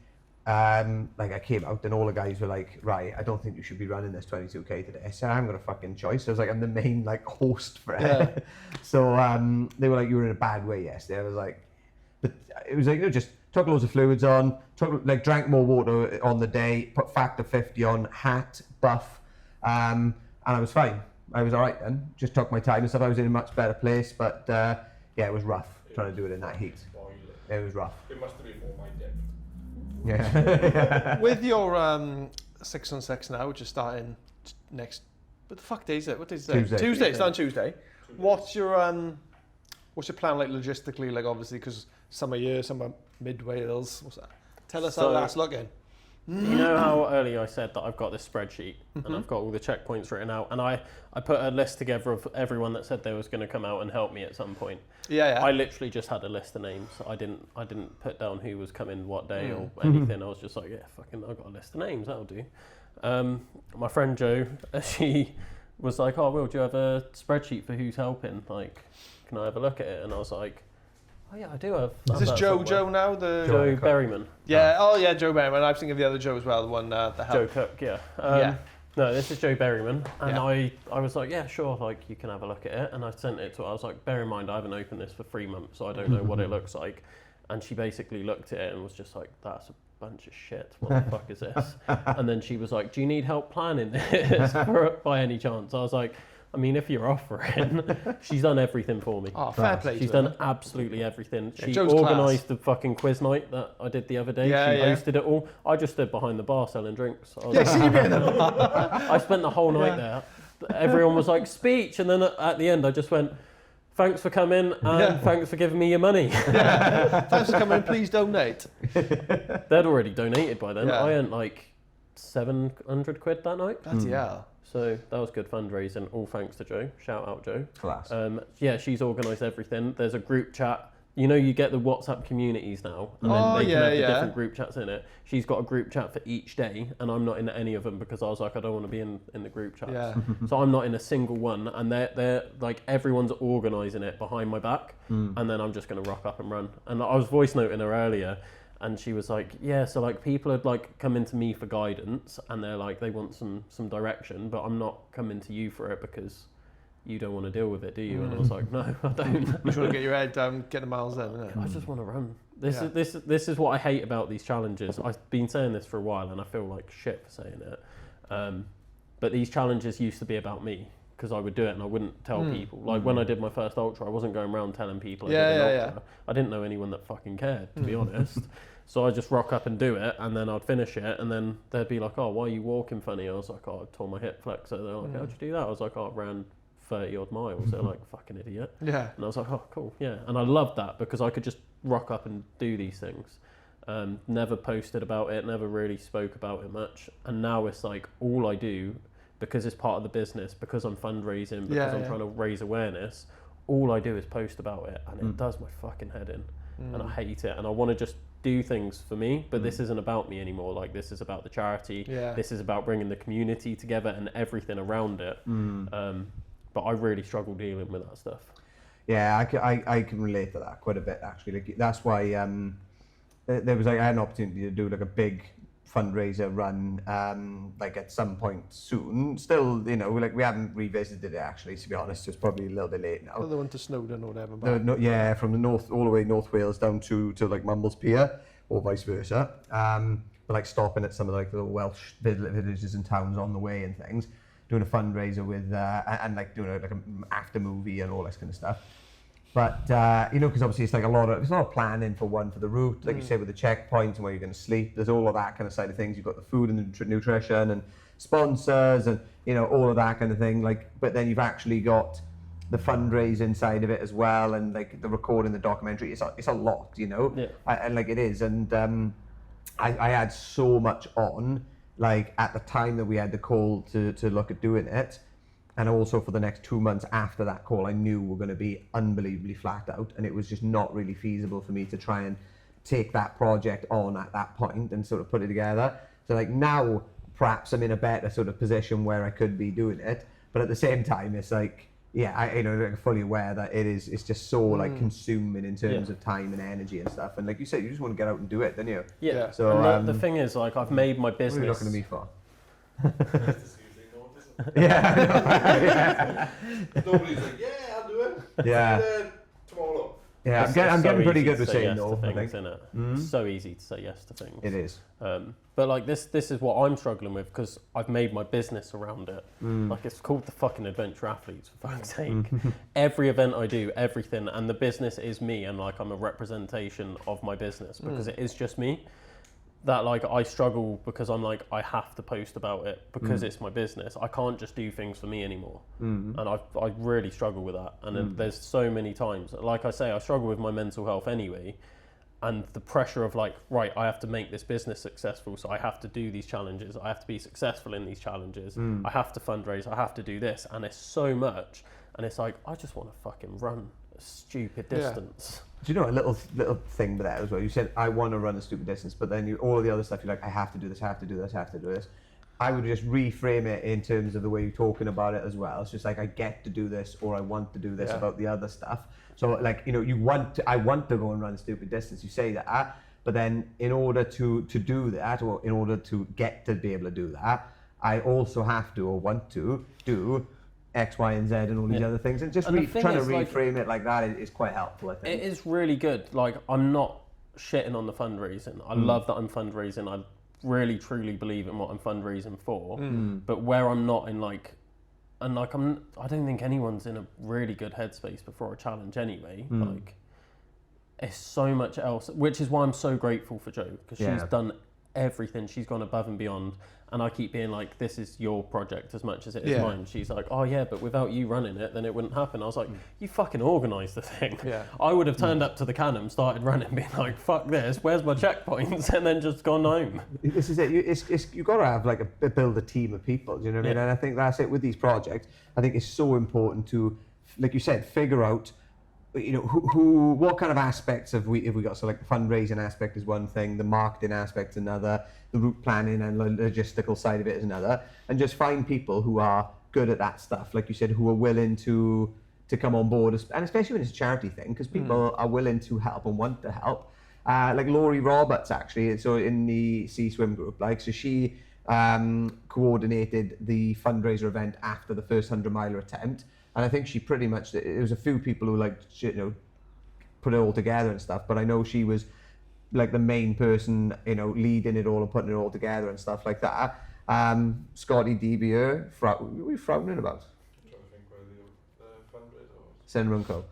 like I came out and all the guys were like, right, I don't think you should be running this 22k today. I said, I haven't got a fucking choice. I was like, I'm the main like host for it. Yeah. So they were like, you were in a bad way yesterday. I was like, but it was like, you know, just took loads of fluids on, drank more water on the day, put factor 50 on, hat, buff, and I was fine. I was all right then. Just took my time and stuff. I was in a much better place, but yeah, it was rough trying to do it in that heat. It was rough. It must have been more my depth. Yeah. With your 6 on 6 now, which is starting next. What the fuck day is it? What day is it? Tuesday. It's on Tuesday. What's your plan like logistically? Like, obviously, because some are here, some are mid Wales. What's that? Tell us how that's looking. You know how earlier I said that I've got this spreadsheet and I've got all the checkpoints written out, and I put a list together of everyone that said they was going to come out and help me at some point. Yeah. I literally just had a list of names. I didn't put down who was coming what day or anything. I was just like, yeah, fucking, I've got a list of names. That'll do. My friend Jo, she was like, oh, Will, do you have a spreadsheet for who's helping? Like, can I have a look at it? And I was like, oh yeah, I do have. Is this Joe now? Joe Berryman. Yeah. Oh yeah, Joe Berryman. I'm thinking of the other Joe as well. The one that helped. Joe Cook. Yeah. No, this is Joe Berryman, and I was like, yeah, sure, like you can have a look at it, and I sent it to her. I was like, bear in mind, I haven't opened this for 3 months, so I don't know what it looks like. And she basically looked at it and was just like, that's a bunch of shit. What the fuck is this? And then she was like, do you need help planning this by any chance? I was like, I mean, if you're offering, she's done everything for me. Oh, fair play. She's done absolutely everything. She organised the fucking quiz night that I did the other day. She hosted it all. I just stood behind the bar selling drinks. I spent the whole night there. Everyone was like, speech. And then at the end, I just went, thanks for coming and thanks for giving me your money. Thanks for coming, please donate. They'd already donated by then. I earned like 700 quid that night. Bloody hell. So that was good fundraising, all thanks to Jo. Shout out, Jo. Class. Yeah, she's organised everything. There's a group chat. You know, you get the WhatsApp communities now, and then they can have the different group chats in it. She's got a group chat for each day, and I'm not in any of them because I was like, I don't want to be in the group chats. Yeah. So I'm not in a single one, and they're like, everyone's organising it behind my back, and then I'm just going to rock up and run. And I was voice noting her earlier, and she was like, yeah, so like people had like come into me for guidance and they're like, they want some direction, but I'm not coming to you for it because you don't want to deal with it, do you? And I was like, no, I don't. You just want to get your head down, get the miles in, innit? I just want to run. This is what I hate about these challenges. I've been saying this for a while, and I feel like shit for saying it. But these challenges used to be about me, because I would do it and I wouldn't tell people. Like when I did my first ultra, I wasn't going around telling people I did an ultra. I didn't know anyone that fucking cared, to be honest. So I just rock up and do it, and then I'd finish it, and then they'd be like, "Oh, why are you walking funny?" I was like, "Oh, I tore my hip flexor." They're like, "How'd you do that?" I was like, "Oh, I ran 30 odd miles." They're like, "Fucking idiot." Yeah. And I was like, "Oh, cool, yeah." And I loved that because I could just rock up and do these things. Never posted about it, never really spoke about it much. And now it's like all I do, because it's part of the business, because I'm fundraising, because I'm trying to raise awareness, all I do is post about it, and it does my fucking head in. And I hate it. And I want to just do things for me, but this isn't about me anymore. Like, this is about the charity. This is about bringing the community together and everything around it. But I really struggle dealing with that stuff. Yeah, I can relate to that quite a bit, actually. Like, that's why there was, like, I had an opportunity to do like a big fundraiser run like at some point soon. Still, you know, like we haven't revisited it, actually, to be honest. It's probably a little bit late now. The one to Snowdon or whatever. Yeah, from the north, all the way North Wales down to like Mumbles Pier, or vice versa. But like stopping at some of like the Welsh villages and towns on the way and things, doing a fundraiser with and like doing like an after movie and all this kind of stuff. But you know, because obviously it's like a lot of planning for the route, like you said, with the checkpoints and where you're going to sleep. There's all of that kind of side of things. You've got the food and the nutrition and sponsors and, you know, all of that kind of thing. Like, but then you've actually got the fundraising side of it as well, and like the recording the documentary. It's a lot, you know. And like it is. And I had so much on, like at the time that we had the call to look at doing it. And also for the next 2 months after that call, I knew we were going to be unbelievably flat out, and it was just not really feasible for me to try and take that project on at that point and sort of put it together. So like now, perhaps I'm in a better sort of position where I could be doing it, but at the same time, it's like, yeah, I like fully aware that it's just so like consuming in terms of time and energy and stuff. And like you said, you just want to get out and do it, don't you? Yeah. So and the thing is, like, I've made my business. What are you looking at me for? Nobody's like, yeah, I'll do it. Yeah. Tomorrow. Yeah, I'm getting pretty good with saying no. I think, isn't it? It's so easy to say yes to things. It is. But like this is what I'm struggling with, because I've made my business around it. Like, it's called the fucking Adventure Athletes, for fuck's sake. Every event I do, everything, and the business is me, and like I'm a representation of my business, because it is just me. That like I struggle because I'm like, I have to post about it because it's my business. I can't just do things for me anymore. And I really struggle with that. And then there's so many times, like I say, I struggle with my mental health anyway. And the pressure of like, right, I have to make this business successful, so I have to do these challenges. I have to be successful in these challenges. I have to fundraise. I have to do this. And it's so much. And it's like, I just want to fucking run a stupid distance. Do you know a little thing with that as well? You said, I want to run a stupid distance, but then all of the other stuff, you're like, I have to do this, I have to do this, I have to do this. I would just reframe it in terms of the way you're talking about it as well. It's just like, I get to do this, or I want to do this about the other stuff. So like, you know, I want to go and run a stupid distance. You say that, but then in order to do that, or in order to get to be able to do that, I also have to, or want to do X, Y, and Z and all these other things, and just trying to reframe it like that is quite helpful, I think. It is really good. Like, I'm not shitting on the fundraising. I love that I'm fundraising. I really truly believe in what I'm fundraising for. But where I'm not in like, and like I don't think anyone's in a really good headspace before a challenge anyway. Like, it's so much else, which is why I'm so grateful for Jo, because she's done everything. She's gone above and beyond. And I keep being like, this is your project as much as it is mine. She's like, oh yeah, but without you running it, then it wouldn't happen. I was like, you fucking organised the thing. I would have turned up to the Canham, started running, being like, fuck this, where's my checkpoints? And then just gone home. This is it. You've got to have like build a team of people, do you know what I mean? And I think that's it with these projects. I think it's so important to, like you said, figure out, you know, what kind of aspects have we got? So like the fundraising aspect is one thing, the marketing aspect is another, the route planning and the logistical side of it is another, and just find people who are good at that stuff, like you said, who are willing to come on board, and especially when it's a charity thing, because people are willing to help and want to help. Like Laurie Roberts, actually, so in the Sea Swim group, like, so she coordinated the fundraiser event after the first 100-miler attempt. And I think she pretty much, there was a few people who like, you know, put it all together and stuff, but I know she was like the main person, you know, leading it all and putting it all together and stuff like that. Scotty DBR, what are we frowning about? I'm trying to think where the fundraiser was. Cinnamon Co.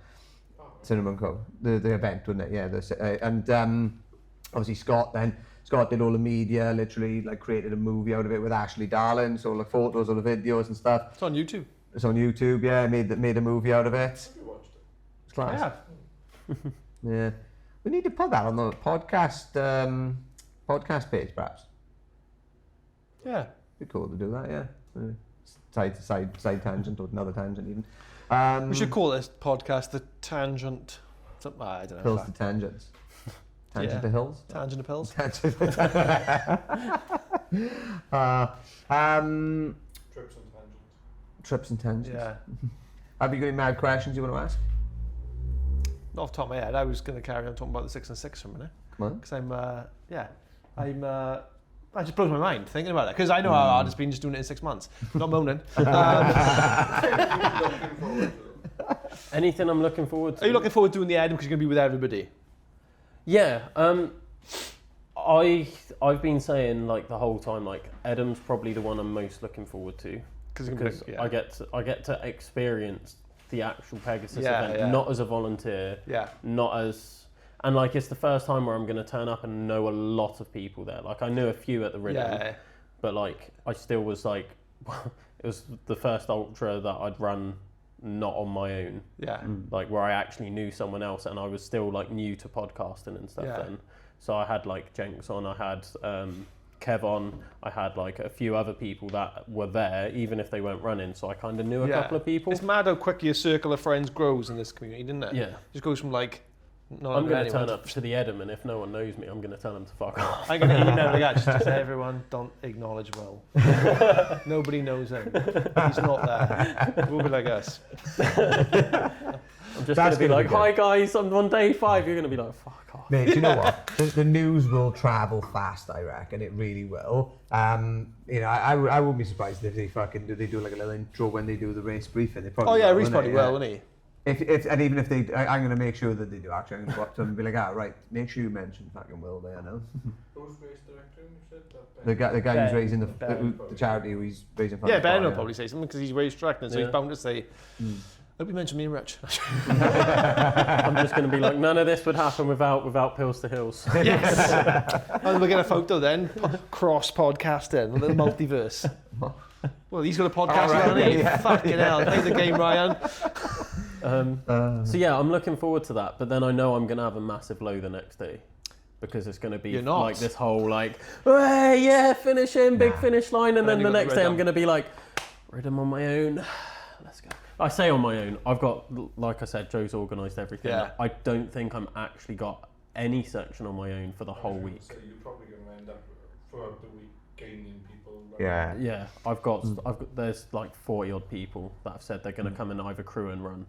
Oh, right. Cinnamon Co. The event, wasn't it? Yeah. And obviously Scott did all the media, literally like created a movie out of it with Ashley Darling, so all the photos, all the videos and stuff. It's on YouTube. It's on YouTube, yeah. Made a movie out of it. Have you watched it? It's class. Yeah. Yeah. We need to put that on the podcast page, perhaps. Yeah. Be cool to do that, yeah. Side tangent or another tangent even. We should call this podcast the Tangent. I don't know. Hills to tangents. Tangent to hills. Tangent of Pills. Tangent. Trips and tangents. Trips and tangents. Yeah. Have you got any mad questions you want to ask? Not off the top of my head, I was going to carry on talking about the 6 and 6 for a minute. Come on. Because it just blows my mind thinking about it. Because I know how hard it's been just doing it in 6 months. Not moaning. Looking forward to them. Anything I'm looking forward to? Are you looking forward to doing the Edinburgh because you're going to be with everybody? Yeah, I've been saying like the whole time, like Edam's probably the one I'm most looking forward to because I get to experience the actual Pegasus event, not as a volunteer, not as, and like it's the first time where I'm going to turn up and know a lot of people there. Like I knew a few at the Ridden, but like I still was like, it was the first ultra that I'd run not on my own, like where I actually knew someone else, and I was still like new to podcasting and stuff then. So I had like Jenks on, I had Kev on, I had like a few other people that were there even if they weren't running, so I kind of knew a couple of people. It's mad how quick your circle of friends grows in this community, isn't it? Yeah, just goes from like I'm going to turn up to the Edam, and if no one knows me, I'm going to tell them to fuck off. I'm going to email the guy, just everyone don't acknowledge Will. Nobody knows him. He's not there. We'll be like us. I'm just going to be like, hi guys, I'm on day 5. You're going to be like, fuck off. Mate, do you know what? The news will travel fast, I reckon. It really will. You know, I wouldn't be surprised if they do like a little intro when they do the race briefing. They probably Reece probably will, won't he? And even if they, I'm going to make sure that they do. Actually, I'm going to go up to them and be like, right, make sure you mention fucking Will there, no? Who's race director? You said that the guy who's raising the Ben. charity who he's raising funds. Yeah, Ben will probably say something because he's race director, so he's bound to say, hope you mention me and Rich. I'm just going to be like, none of this would happen without Pills to Hills. Yes! And we'll get a photo then, cross podcasting, a little multiverse. Well, he's got a podcast, hasn't he? Fucking hell, play the game, Ryan. So yeah, I'm looking forward to that, but then I know I'm going to have a massive low the next day because it's going to be like this whole like, hey, yeah, finishing, big finish line, and then the next day I'm going to be like, Ridden on my own, let's go. I say on my own, I've got, like I said, Joe's organised everything. Yeah. I don't think I'm actually got any section on my own for the whole week. So you're probably going to end up throughout the week gaining people. Yeah. I've got there's like 40 odd people that have said they're going to come and either crew and run,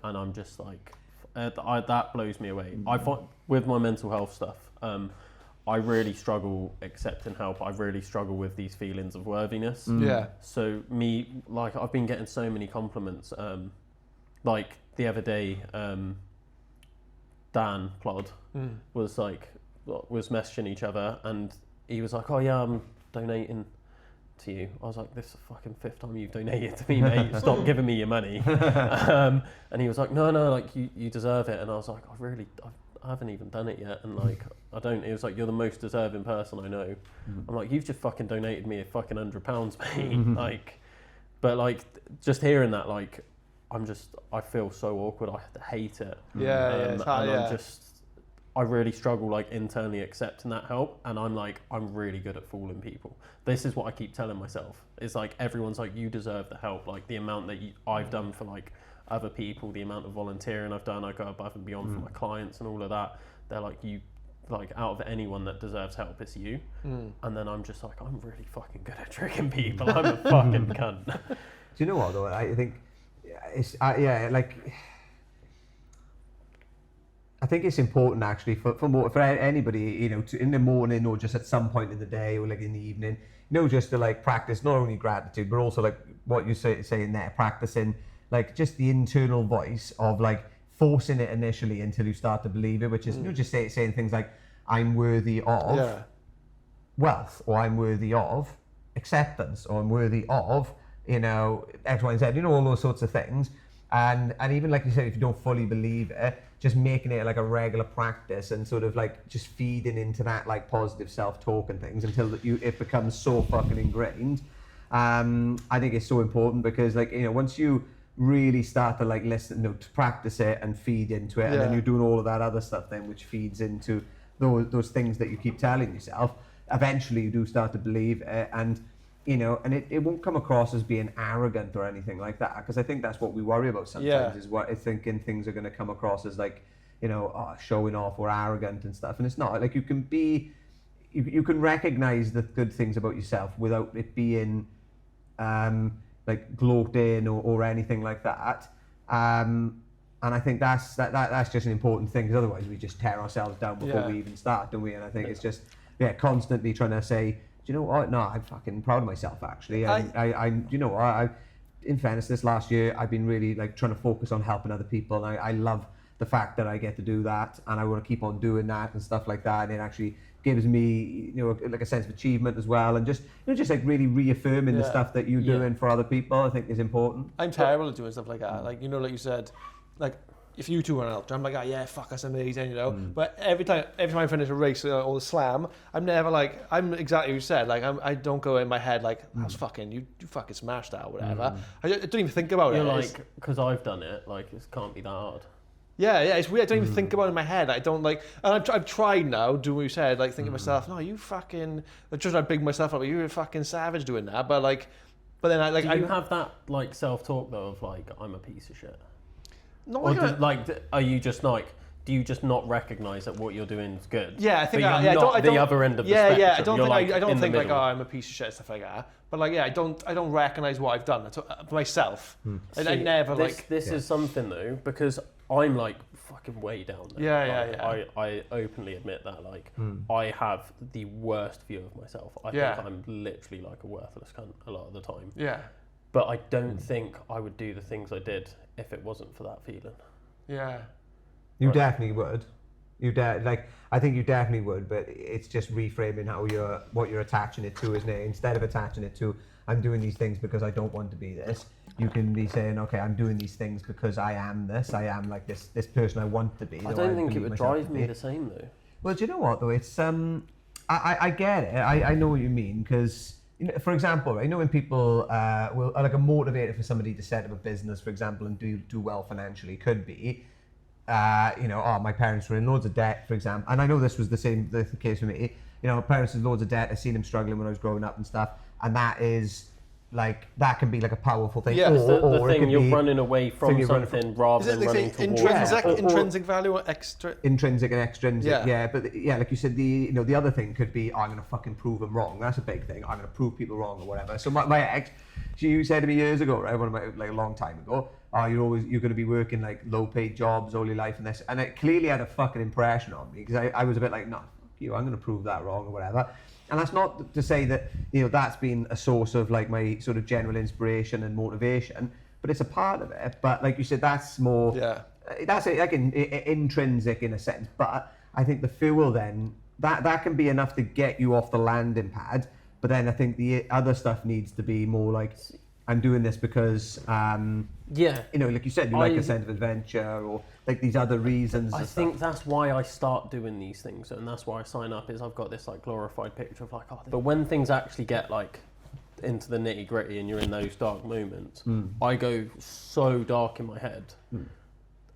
and I'm just like, that blows me away. I find with my mental health stuff, I really struggle accepting help. I really struggle with these feelings of worthiness. Yeah. So like I've been getting so many compliments. Like the other day, Dan Plod was messaging each other, and he was like, "Oh yeah, I'm donating to you." I was like, "This is the fucking 5th time you've donated to me, mate. Stop giving me your money." And he was like, "No, like you deserve it." And I was like, I haven't even done it yet, and like I don't. It was like, you're the most deserving person I know. I'm like, you've just fucking donated me a fucking £100, mate. Like, but like just hearing that, like, I feel so awkward. I hate it. I really struggle like internally accepting that help, and I'm really good at fooling people. This is what I keep telling myself. It's like everyone's like, you deserve the help. Like the amount that I've done for like other people, the amount of volunteering I've done, I go above and beyond for my clients and all of that. They're like, you, like out of anyone that deserves help, it's you. And then I'm just like, I'm really fucking good at tricking people. I'm a fucking cunt. Do you know what though? I think it's I think it's important actually for anybody, you know, to in the morning or just at some point in the day or like in the evening, you know, just to like practice not only gratitude but also like what you saying there, practicing like just the internal voice of like forcing it initially until you start to believe it, which is just saying things like, I'm worthy of wealth, or I'm worthy of acceptance, or I'm worthy of, you know, X, Y, and Z, you know, all those sorts of things. And even like you said, if you don't fully believe it, just making it like a regular practice and sort of like just feeding into that like positive self-talk and things until it becomes so fucking ingrained. I think it's so important because, like, you know, once you really start to like listen, you know, to practice it and feed into it, and then you're doing all of that other stuff then which feeds into those things that you keep telling yourself, eventually you do start to believe it. And you know, and it won't come across as being arrogant or anything like that, because I think that's what we worry about sometimes, is what thinking things are going to come across as like, you know, showing off or arrogant and stuff. And it's not. Like, you can be, you can recognize the good things about yourself without it being like gloating or anything like that. And I think that's just an important thing, because otherwise we just tear ourselves down before we even start, don't we? And I think it's just constantly trying to say, do you know what? No, I'm fucking proud of myself, actually. And you know what? In fairness, this last year, I've been really like trying to focus on helping other people. And I love the fact that I get to do that, and I want to keep on doing that and stuff like that. And it actually gives me, you know, like a sense of achievement as well. And just, you know, just like really reaffirming the stuff that you're doing for other people, I think is important. I'm terrible at doing stuff like that. Like, you know, like you said, like, if you two run out, I'm like, fuck, that's amazing, you know. But every time I finish a race or the slam, I'm never like, I'm exactly what you said. Like, I don't go in my head like, that's fucking, you fucking smashed that or whatever. I don't even think about it. You're like, because I've done it, like, it can't be that hard. Yeah, it's weird. I don't even think about it in my head. I don't like, and I've tried now doing what you said, like thinking to myself, no, you fucking, I'm just like big myself up, you're a fucking savage doing that. But then I like. Do you have that like self-talk though of like, I'm a piece of shit? No, are you just like, do you just not recognise that what you're doing is good? Yeah, I think but you're not the other end of the spectrum. Yeah, I don't in think the like, middle. I'm a piece of shit, stuff like that. But like, I don't recognise what I've done for myself. I never This is something though, because I'm like fucking way down there. I openly admit that, like, I have the worst view of myself. I think I'm literally like a worthless cunt a lot of the time. Yeah. But I don't think I would do the things I did if it wasn't for that feeling. Yeah. You definitely would. I think you definitely would, but it's just reframing what you're attaching it to, isn't it? Instead of attaching it to, I'm doing these things because I don't want to be this, you can be saying, okay, I'm doing these things because I am this. I am like this person I want to be. I don't think it would drive me the same though. Well, do you know what though? It's I get it. I know what you mean, because, you know, for example, I know when people are like a motivator for somebody to set up a business, for example, and do well financially, could be, you know, my parents were in loads of debt, for example, and I know this was the case for me. You know, my parents had loads of debt. I seen them struggling when I was growing up and stuff, and that can be like a powerful thing. Yeah, or the thing you're running away from something rather than running towards it. Intrinsic value or extra? Intrinsic and extrinsic, but like you said, the other thing could be, I'm going to fucking prove them wrong. That's a big thing. I'm going to prove people wrong or whatever. So my ex, she said to me years ago, right, like a long time ago, you're going to be working like low paid jobs all your life and this, and it clearly had a fucking impression on me, because I was a bit like, no, fuck you, I'm going to prove that wrong or whatever. And that's not to say that, you know, that's been a source of like my sort of general inspiration and motivation, but it's a part of it. But like you said, that's more, that's like intrinsic in a sense. But I think the fuel then, that can be enough to get you off the landing pad. But then I think the other stuff needs to be more like, I'm doing this because, you know, like you said, you like a sense of adventure or like these other reasons. I think that's why I start doing these things, and that's why I sign up, is I've got this like glorified picture of like, but when things actually get like into the nitty gritty and you're in those dark moments, I go so dark in my head,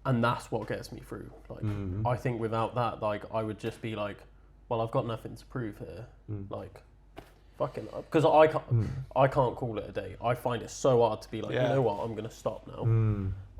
and that's what gets me through. Like, I think without that, like, I would just be like, well, I've got nothing to prove here. Like, fucking, because I can't call it a day. I find it so hard to be like, you know what, I'm gonna stop now.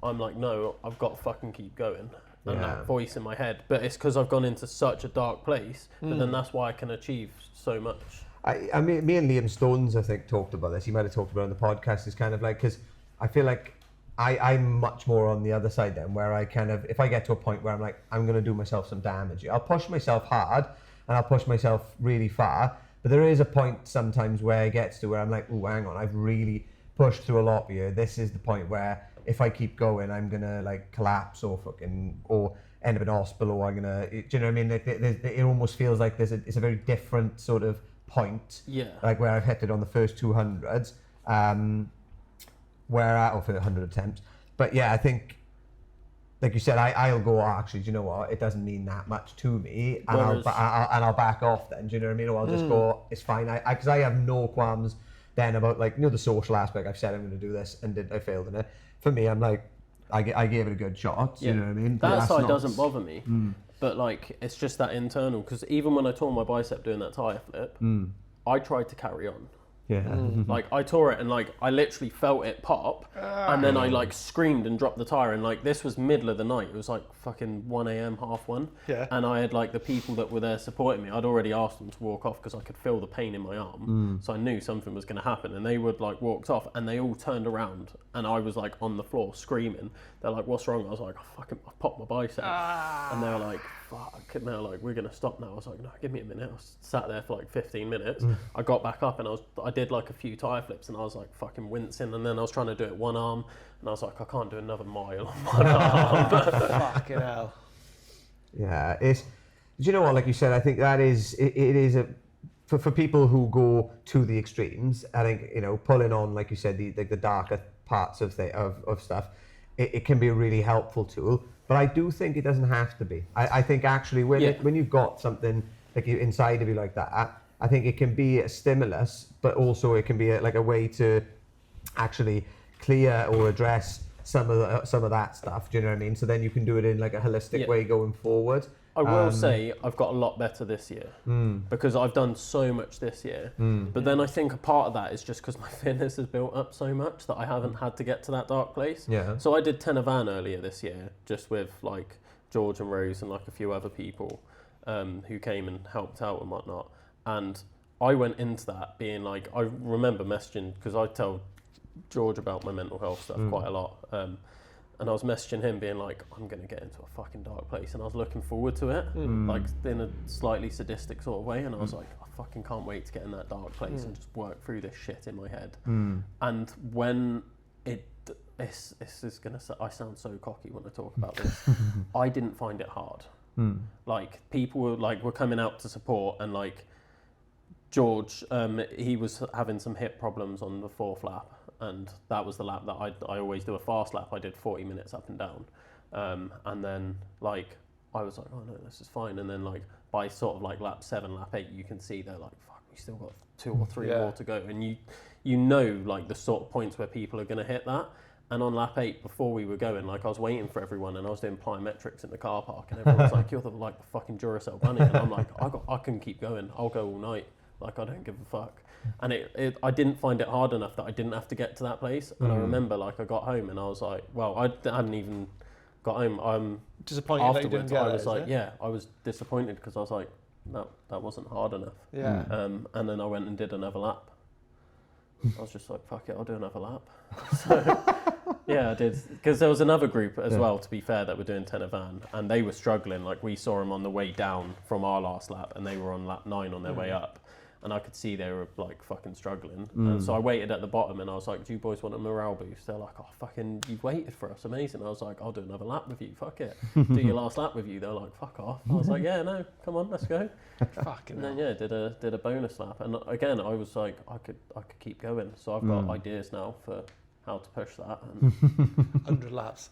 I'm like, no, I've got to fucking keep going. And that voice in my head, but it's because I've gone into such a dark place. But then that's why I can achieve so much. I mean, me and Liam Stones, I think, talked about this. He might have talked about it on the podcast. It's kind of like, because I feel like I'm much more on the other side then, where I kind of, if I get to a point where I'm like, I'm going to do myself some damage, I'll push myself hard and I'll push myself really far. But there is a point sometimes where it gets to where I'm like, oh, hang on, I've really pushed through a lot here. This is the point where if I keep going, I'm gonna like collapse or end up in hospital, or I'm gonna, do you know what I mean? It almost feels like it's a very different sort of point. Yeah. Like where I've hit it on the first 200s, or for 100 attempts. But yeah, I think, like you said, I'll go, actually, do you know what? It doesn't mean that much to me, and I'll back off then. Do you know what I mean? Or I'll just go, it's fine. Because I have no qualms then about, like, the social aspect. I've said I'm going to do this, and I failed in it. For me, I'm like, I gave it a good shot. You know what I mean? That side doesn't bother me, but like it's just that internal. Because even when I tore my bicep doing that tire flip, I tried to carry on. Yeah. Like I tore it and like I literally felt it pop, and then I like screamed and dropped the tire, and like this was middle of the night. It was like fucking 1 a.m, 1:30. Yeah. And I had like the people that were there supporting me. I'd already asked them to walk off because I could feel the pain in my arm, so I knew something was going to happen. And they would like walked off, and they all turned around, and I was like on the floor screaming. They're like, "What's wrong?" I was like, I popped my bicep," and they're like, "Fuck!" And they're like, "We're gonna stop now." I was like, "No, give me a minute." I sat there for like 15 minutes. I got back up, and I did like a few tire flips, and I was like fucking wincing, and then I was trying to do it one arm, and I was like, I can't do another mile on one arm. Fucking hell. Yeah, do you know what? Like you said, I think that is it is for people who go to the extremes. I think pulling on, like you said, the darker parts of stuff. It can be a really helpful tool, but I do think it doesn't have to be. I think actually when you've got something like inside of you like that, I think it can be a stimulus, but also it can be a way to actually clear or address some of that stuff. Do you know what I mean? So then you can do it in like a holistic way going forward. I will say I've got a lot better this year because I've done so much this year. But then I think a part of that is just because my fitness has built up so much that I haven't had to get to that dark place. Yeah. So I did Tenavan earlier this year, just with like George and Rose and like a few other people who came and helped out and whatnot. And I went into that being like, I remember messaging, because I tell George about my mental health stuff quite a lot. And I was messaging him being like, I'm going to get into a fucking dark place. And I was looking forward to it, like in a slightly sadistic sort of way. And I was like, I fucking can't wait to get in that dark place and just work through this shit in my head. And when this is going to, I sound so cocky when I talk about this, I didn't find it hard. Like people were coming out to support, and like George, he was having some hip problems on the 4th lap. And that was the lap that I always do a fast lap. I did 40 minutes up and down. And then like, I was like, oh no, this is fine. And then like by sort of like lap 7, lap 8, you can see they're like, fuck, we still got 2 or 3 more to go. And you know like the sort of points where people are going to hit that. And on lap 8, before we were going, like I was waiting for everyone, and I was doing plyometrics in the car park, and everyone was like, you're the fucking Duracell bunny. And I'm like, I can keep going. I'll go all night. Like I don't give a fuck. And I didn't find it hard enough that I didn't have to get to that place. And I remember like I got home and I was like, well, I hadn't even got home. Disappointed afterwards, that you didn't get I was it, like, yeah, I was disappointed because I was like, no, that wasn't hard enough. Yeah. And then I went and did another lap. I was just like, fuck it, I'll do another lap. So, yeah, I did. Because there was another group as well, to be fair, that were doing Tenavan, and they were struggling. Like we saw them on the way down from our last lap, and they were on lap 9 on their way up. And I could see they were like fucking struggling. And so I waited at the bottom, and I was like, do you boys want a morale boost? They're like, oh fucking, you've waited for us, amazing. I was like, I'll do another lap with you, fuck it. Do your last lap with you. They're like, fuck off. I was like, yeah, no, come on, let's go. Fucking And then yeah, did a bonus lap. And again, I was like, I could keep going. So I've got ideas now for how to push that. And 100 laps.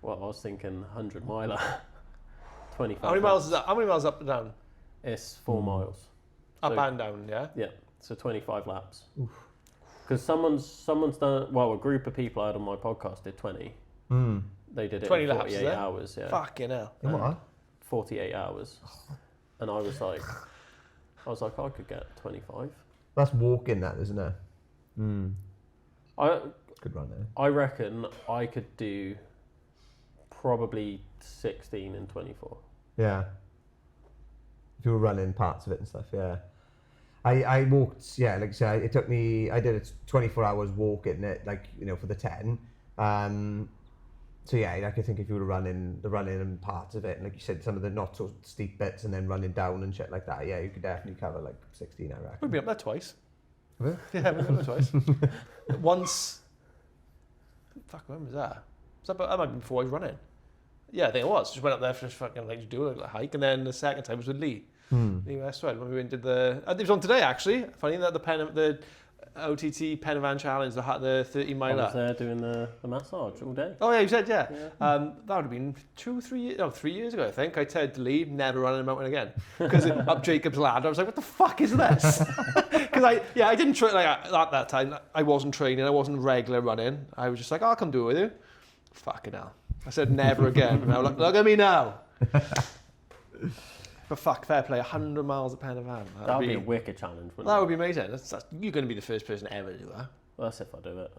well, I was thinking 100 miler. 25. How many miles is that? How many miles up and down? It's 4 miles. Up and down, yeah? Yeah, so 25 laps. Because someone's done, well, a group of people I had on my podcast did 20. They did it 20 in laps, 48 is it? hours, yeah. Fucking hell. In what? 48 hours. And I was like, I could get 25. That's walking, that, isn't it? Good run there. I reckon I could do probably 16 and 24. Yeah. If you were running parts of it and stuff, yeah. I walked, yeah, like I said, it took me, I did it 24 hours walking it, like, for the 10. So yeah, like I think if you were running and parts of it, and like you said, some of the not so steep bits and then running down and shit like that, yeah, you could definitely cover like 16, I reckon. We've been up there twice. Have you? Yeah, we've been up there twice. Once, Fuck, when was that? That might have been before I was running. Yeah, I think it was. Just went up there for just fucking like do a hike, and then the second time was with Lee. Lee Westwood when we went and did it was on today actually. Funny that the OTT Pen and Van Challenge, the 30 miler. I was there doing the massage all day. Oh yeah, you said yeah. That would have been 3 years ago I think. I said to Lee, never running a mountain again because up Jacob's Ladder. I was like, what the fuck is this? Because I didn't train like at that time. I wasn't training. I wasn't regular running. I was just like, I'll come do it with you. Fucking hell. I said never again. Now look at me now. But fuck, fair play. 100 miles at Pen and Van. That would be a wicked challenge. That would be amazing. You're going to be the first person ever to do that. Well, that's if I do it.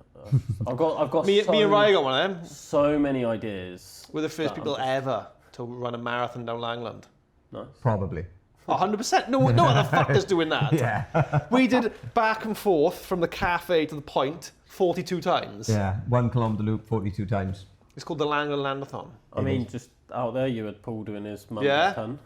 I've got me and Ryan got one of them. So many ideas. We're the first people ever to run a marathon down Langland. Nice. Probably. 100%. No other fuckers doing that. Yeah. We did back and forth from the cafe to the point 42 times. Yeah, 1 kilometre loop 42 times. It's called the Langland Landathon. I mean, just out there, you had Paul doing his mum's ton.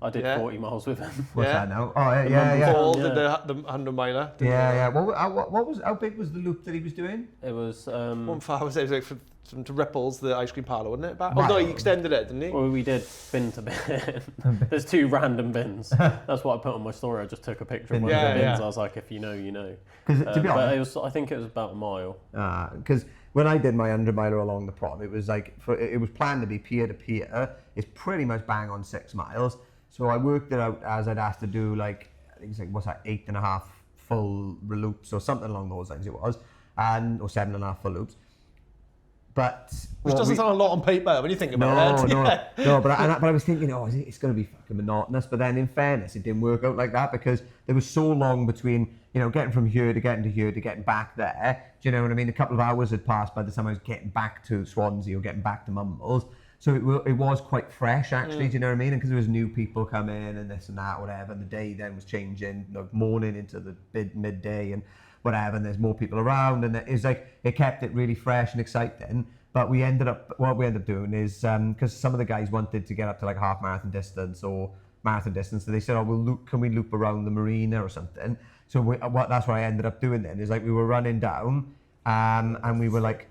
I did 40 miles with him. What's that now? Oh, yeah. Paul did the 100 miler. Yeah. How big was the loop that he was doing? It was... One far was like from to Ripples, the ice cream parlour, wasn't it? Oh, no, he extended it, didn't he? Well, we did bin to bin. There's 2 random bins. That's what I put on my story. I just took a picture of one of the bins. I was like, if you know, you know. To be honest, I think it was about a mile. Because when I did my 100 miler along the prom, it was like, it was planned to be peer to peer. It's pretty much bang on 6 miles. So I worked it out as I'd have to do like, I think it's like, what's that, 8.5 full loops or something along those lines it was, or 7.5 full loops. But which doesn't sound a lot on paper when you think about it. No, but I was thinking, it's going to be fucking monotonous. But then in fairness, it didn't work out like that because there was so long between, getting from here to getting to here to getting back there. Do you know what I mean? A couple of hours had passed by the time I was getting back to Swansea or getting back to Mumbles. So it was quite fresh, actually, do you know what I mean? And because there was new people coming and this and that, whatever, and the day then was changing, morning into the midday and whatever, and there's more people around, and it kept it really fresh and exciting. But what we ended up doing is, because some of the guys wanted to get up to like half marathon distance or marathon distance, so they said, can we loop around the marina or something? So that's what I ended up doing then, is like we were running down, and we were like,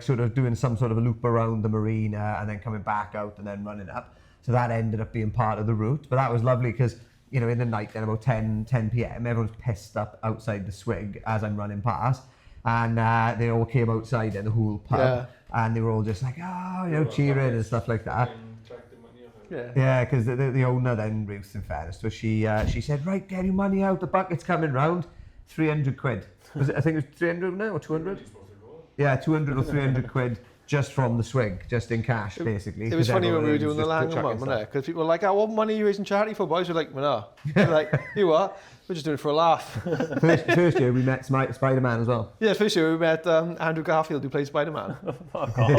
sort of doing some sort of a loop around the marina and then coming back out and then running up. So that ended up being part of the route. But that was lovely because, in the night then about 10 p.m, everyone's pissed up outside the swig as I'm running past. And they all came outside in the whole pub and they were all just like, cheering and stuff like that. Yeah, because the owner then, Ruth, in fairness to her, she said, right, get your money out, the bucket's coming round, 300 quid. I think it was 300 now or 200? Yeah, 200 or 300 quid just from the swig, just in cash, basically. It was funny when we were doing the Langham one, wasn't it? Because people were like, what money are you raising charity for, boys? We're like, well, no. We're like, you what? We're just doing it for a laugh. First year we met Spider-Man as well. Yeah, first year we met Andrew Garfield, who played Spider-Man.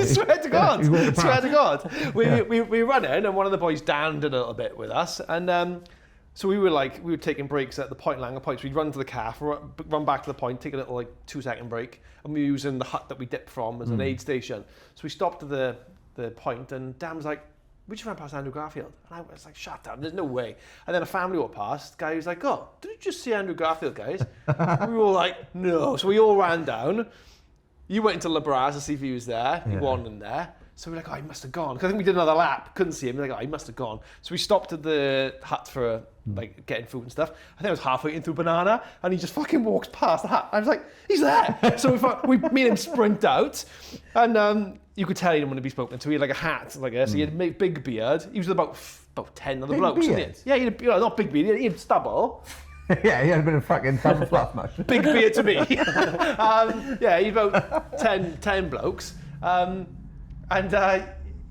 Swear to God. We were running, and one of the boys Dan did a little bit with us, and so we were taking breaks at the point, Langham Point. So we'd run to the calf, run back to the point, take a little 2-second break, and we were using the hut that we dipped from as an aid station. So we stopped at the point, and Dan was like, we just ran past Andrew Garfield. And I was like, shut up, there's no way. And then a family walked past, the guy was like, oh, did you just see Andrew Garfield, guys? And we were all like, no. So we all ran down. You went into La Bras to see if he was there. He wasn't in there. So we're like, he must have gone. Because I think we did another lap, couldn't see him. We're like, he must have gone. So we stopped at the hut for getting food and stuff. I think I was halfway into Banana, and he just fucking walks past the hut. I was like, he's there. So we made him sprint out, and you could tell he didn't want to be spoken to. He had like a hat like this. He had a big beard. He was about 10 other blokes. Yeah, he had not big beard. He had stubble. Yeah, he had a bit of fucking thumb fluff much. Big beard to me. He had about 10 blokes.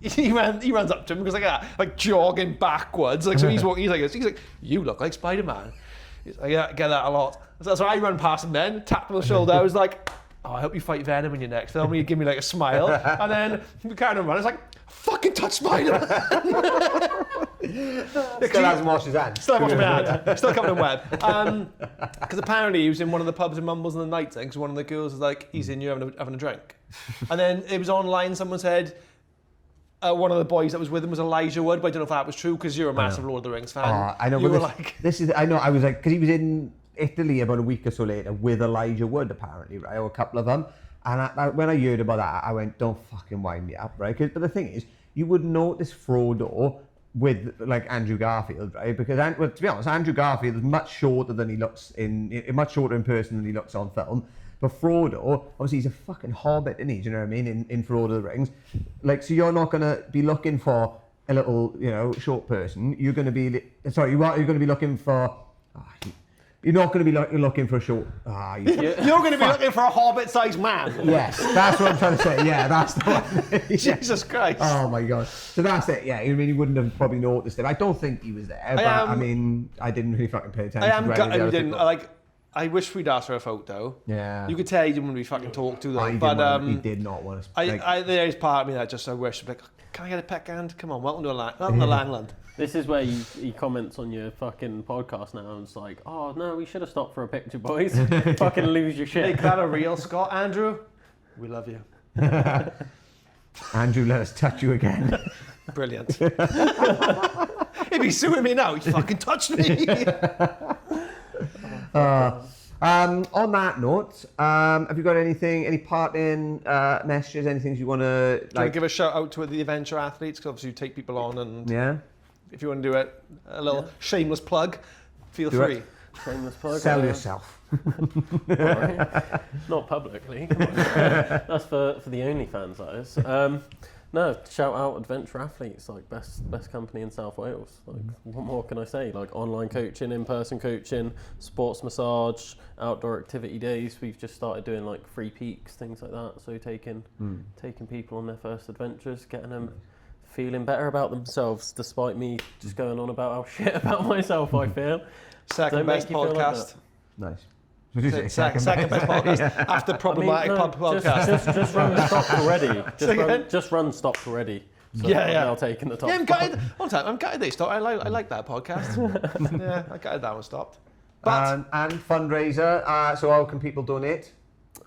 He runs up to him because like jogging backwards. Like so he's walking. He's like, you look like Spider-Man. He's like, yeah, I get that a lot. So I ran past him then, tapped him on the shoulder. I was like, I hope you fight Venom in your next film. He'd give me like a smile, and then we carried on running. I was like, fucking touch Spider-Man. Still hasn't washed his hands. Still haven't washed my hands. Still covered in web. Because apparently he was in one of the pubs in Mumbles in the night. Because one of the girls was like, he's in here having a drink. And then it was online. Someone said one of the boys that was with him was Elijah Wood, but I don't know if that was true because you're a massive Lord of the Rings fan. I know. You were I know. I was like, because he was in Italy about a week or so later with Elijah Wood, apparently, right, or a couple of them. And when I heard about that, I went, don't fucking wind me up, right? But the thing is, you would notice Frodo with like Andrew Garfield, right? Because well, to be honest, Andrew Garfield is much shorter than he looks much shorter in person than he looks on film. But Frodo, obviously, he's a fucking hobbit, isn't he? Do you know what I mean? In Frodo the Rings, like, so you're not gonna be looking for a little, short person. You're gonna be you're gonna be looking for. You're not going to be looking for a short. You're going to be looking for a hobbit-sized man. Yes, that's what I'm trying to say. Yeah, that's the one. Jesus Christ. Oh my God. So that's it. Yeah, I mean, you wouldn't have probably noticed it. I don't think he was there, but I mean, I didn't really fucking pay attention. I wish we'd asked for a photo. Yeah. You could tell he didn't want to be fucking talked to though. He did not want to. There is part of me that I wish, like, can I get a peck hand? Come on, welcome to Langland. This is where he comments on your fucking podcast now and it's like, oh no, we should have stopped for a picture, boys. Fucking lose your shit. Make that a real Scott. Andrew, we love you. Andrew, let us touch you again. Brilliant. He'd be suing me now. He fucking touched me. On that note, have you got any parting messages, anything you want to Do you want to give a shout out to the adventure athletes? Because obviously you take people on, and if you want to do it, a little shameless plug, feel free. Shameless plug. Sell yourself. Not publicly. Come on. That's for the OnlyFans, that is. No, shout out adventure athletes, like best company in South Wales. Like, what more can I say? Like online coaching, in-person coaching, sports massage, outdoor activity days. We've just started doing like free peaks, things like that. So taking people on their first adventures, getting them feeling better about themselves, despite me just going on about how shit about myself I feel. Second best podcast. Nice. What did you say? Second best podcast after problematic podcast. Just run stopped already. Just run stopped already. So I'll take in the top. Yeah, I'm gutted they stopped. I like that podcast. Yeah, I gutted that one stopped. But and fundraiser. So how can people donate?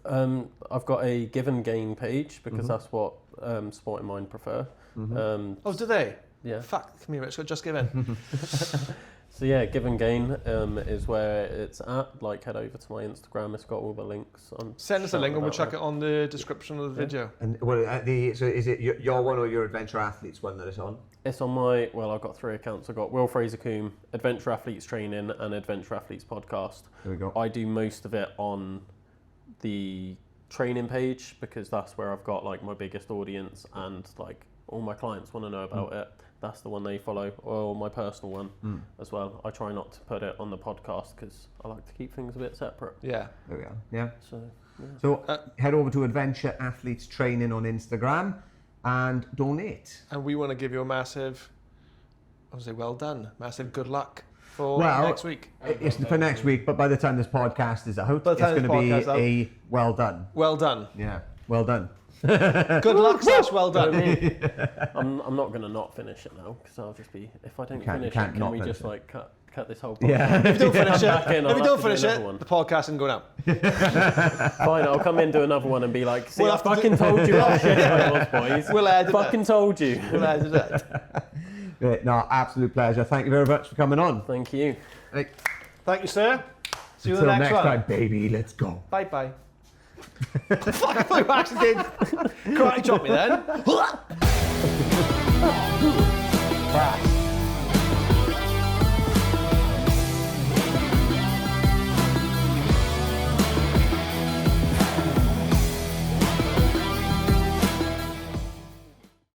I've got a Give and Gain page because that's what Sporting Mind prefer. Do they? Yeah. Fuck me, Rich. Just give in. So yeah, Give and Gain is where it's at. Like, head over to my Instagram. It's got all the links. Send us a link and we'll chuck it on the description of the video. And so is it your one or your Adventure Athletes one that it's on? It's on my, I've got 3 accounts. I've got Will Fraser-Coombe, Adventure Athletes Training and Adventure Athletes Podcast. There we go. I do most of it on the training page because that's where I've got like my biggest audience and like all my clients want to know about it. That's the one they follow, or my personal one as well. I try not to put it on the podcast because I like to keep things a bit separate. Yeah. There we are. Yeah. So head over to Adventure Athletes Training on Instagram and donate. And we want to give you a massive, well done, massive good luck for next week. It's for next week, but by the time this podcast is out, it's going to be a well done. Well done. Yeah, well done. Good luck / well done. I'm not going to not finish it now because I'll just be, if I don't finish it, can we just like cut this whole podcast? Yeah. If you don't finish it, the podcast can go down. Fine, I'll come in, do another one and be like, see, I fucking told you how shit it was, boys. We'll edit it. Fucking told you. We'll edit it. Great. No, absolute pleasure. Thank you very much for coming on. Thank you. Right. Thank you, sir. See you in Until the next one. time, baby. Let's go. Bye. Fuck, I thought you actually did. Karate chop me then. Crash.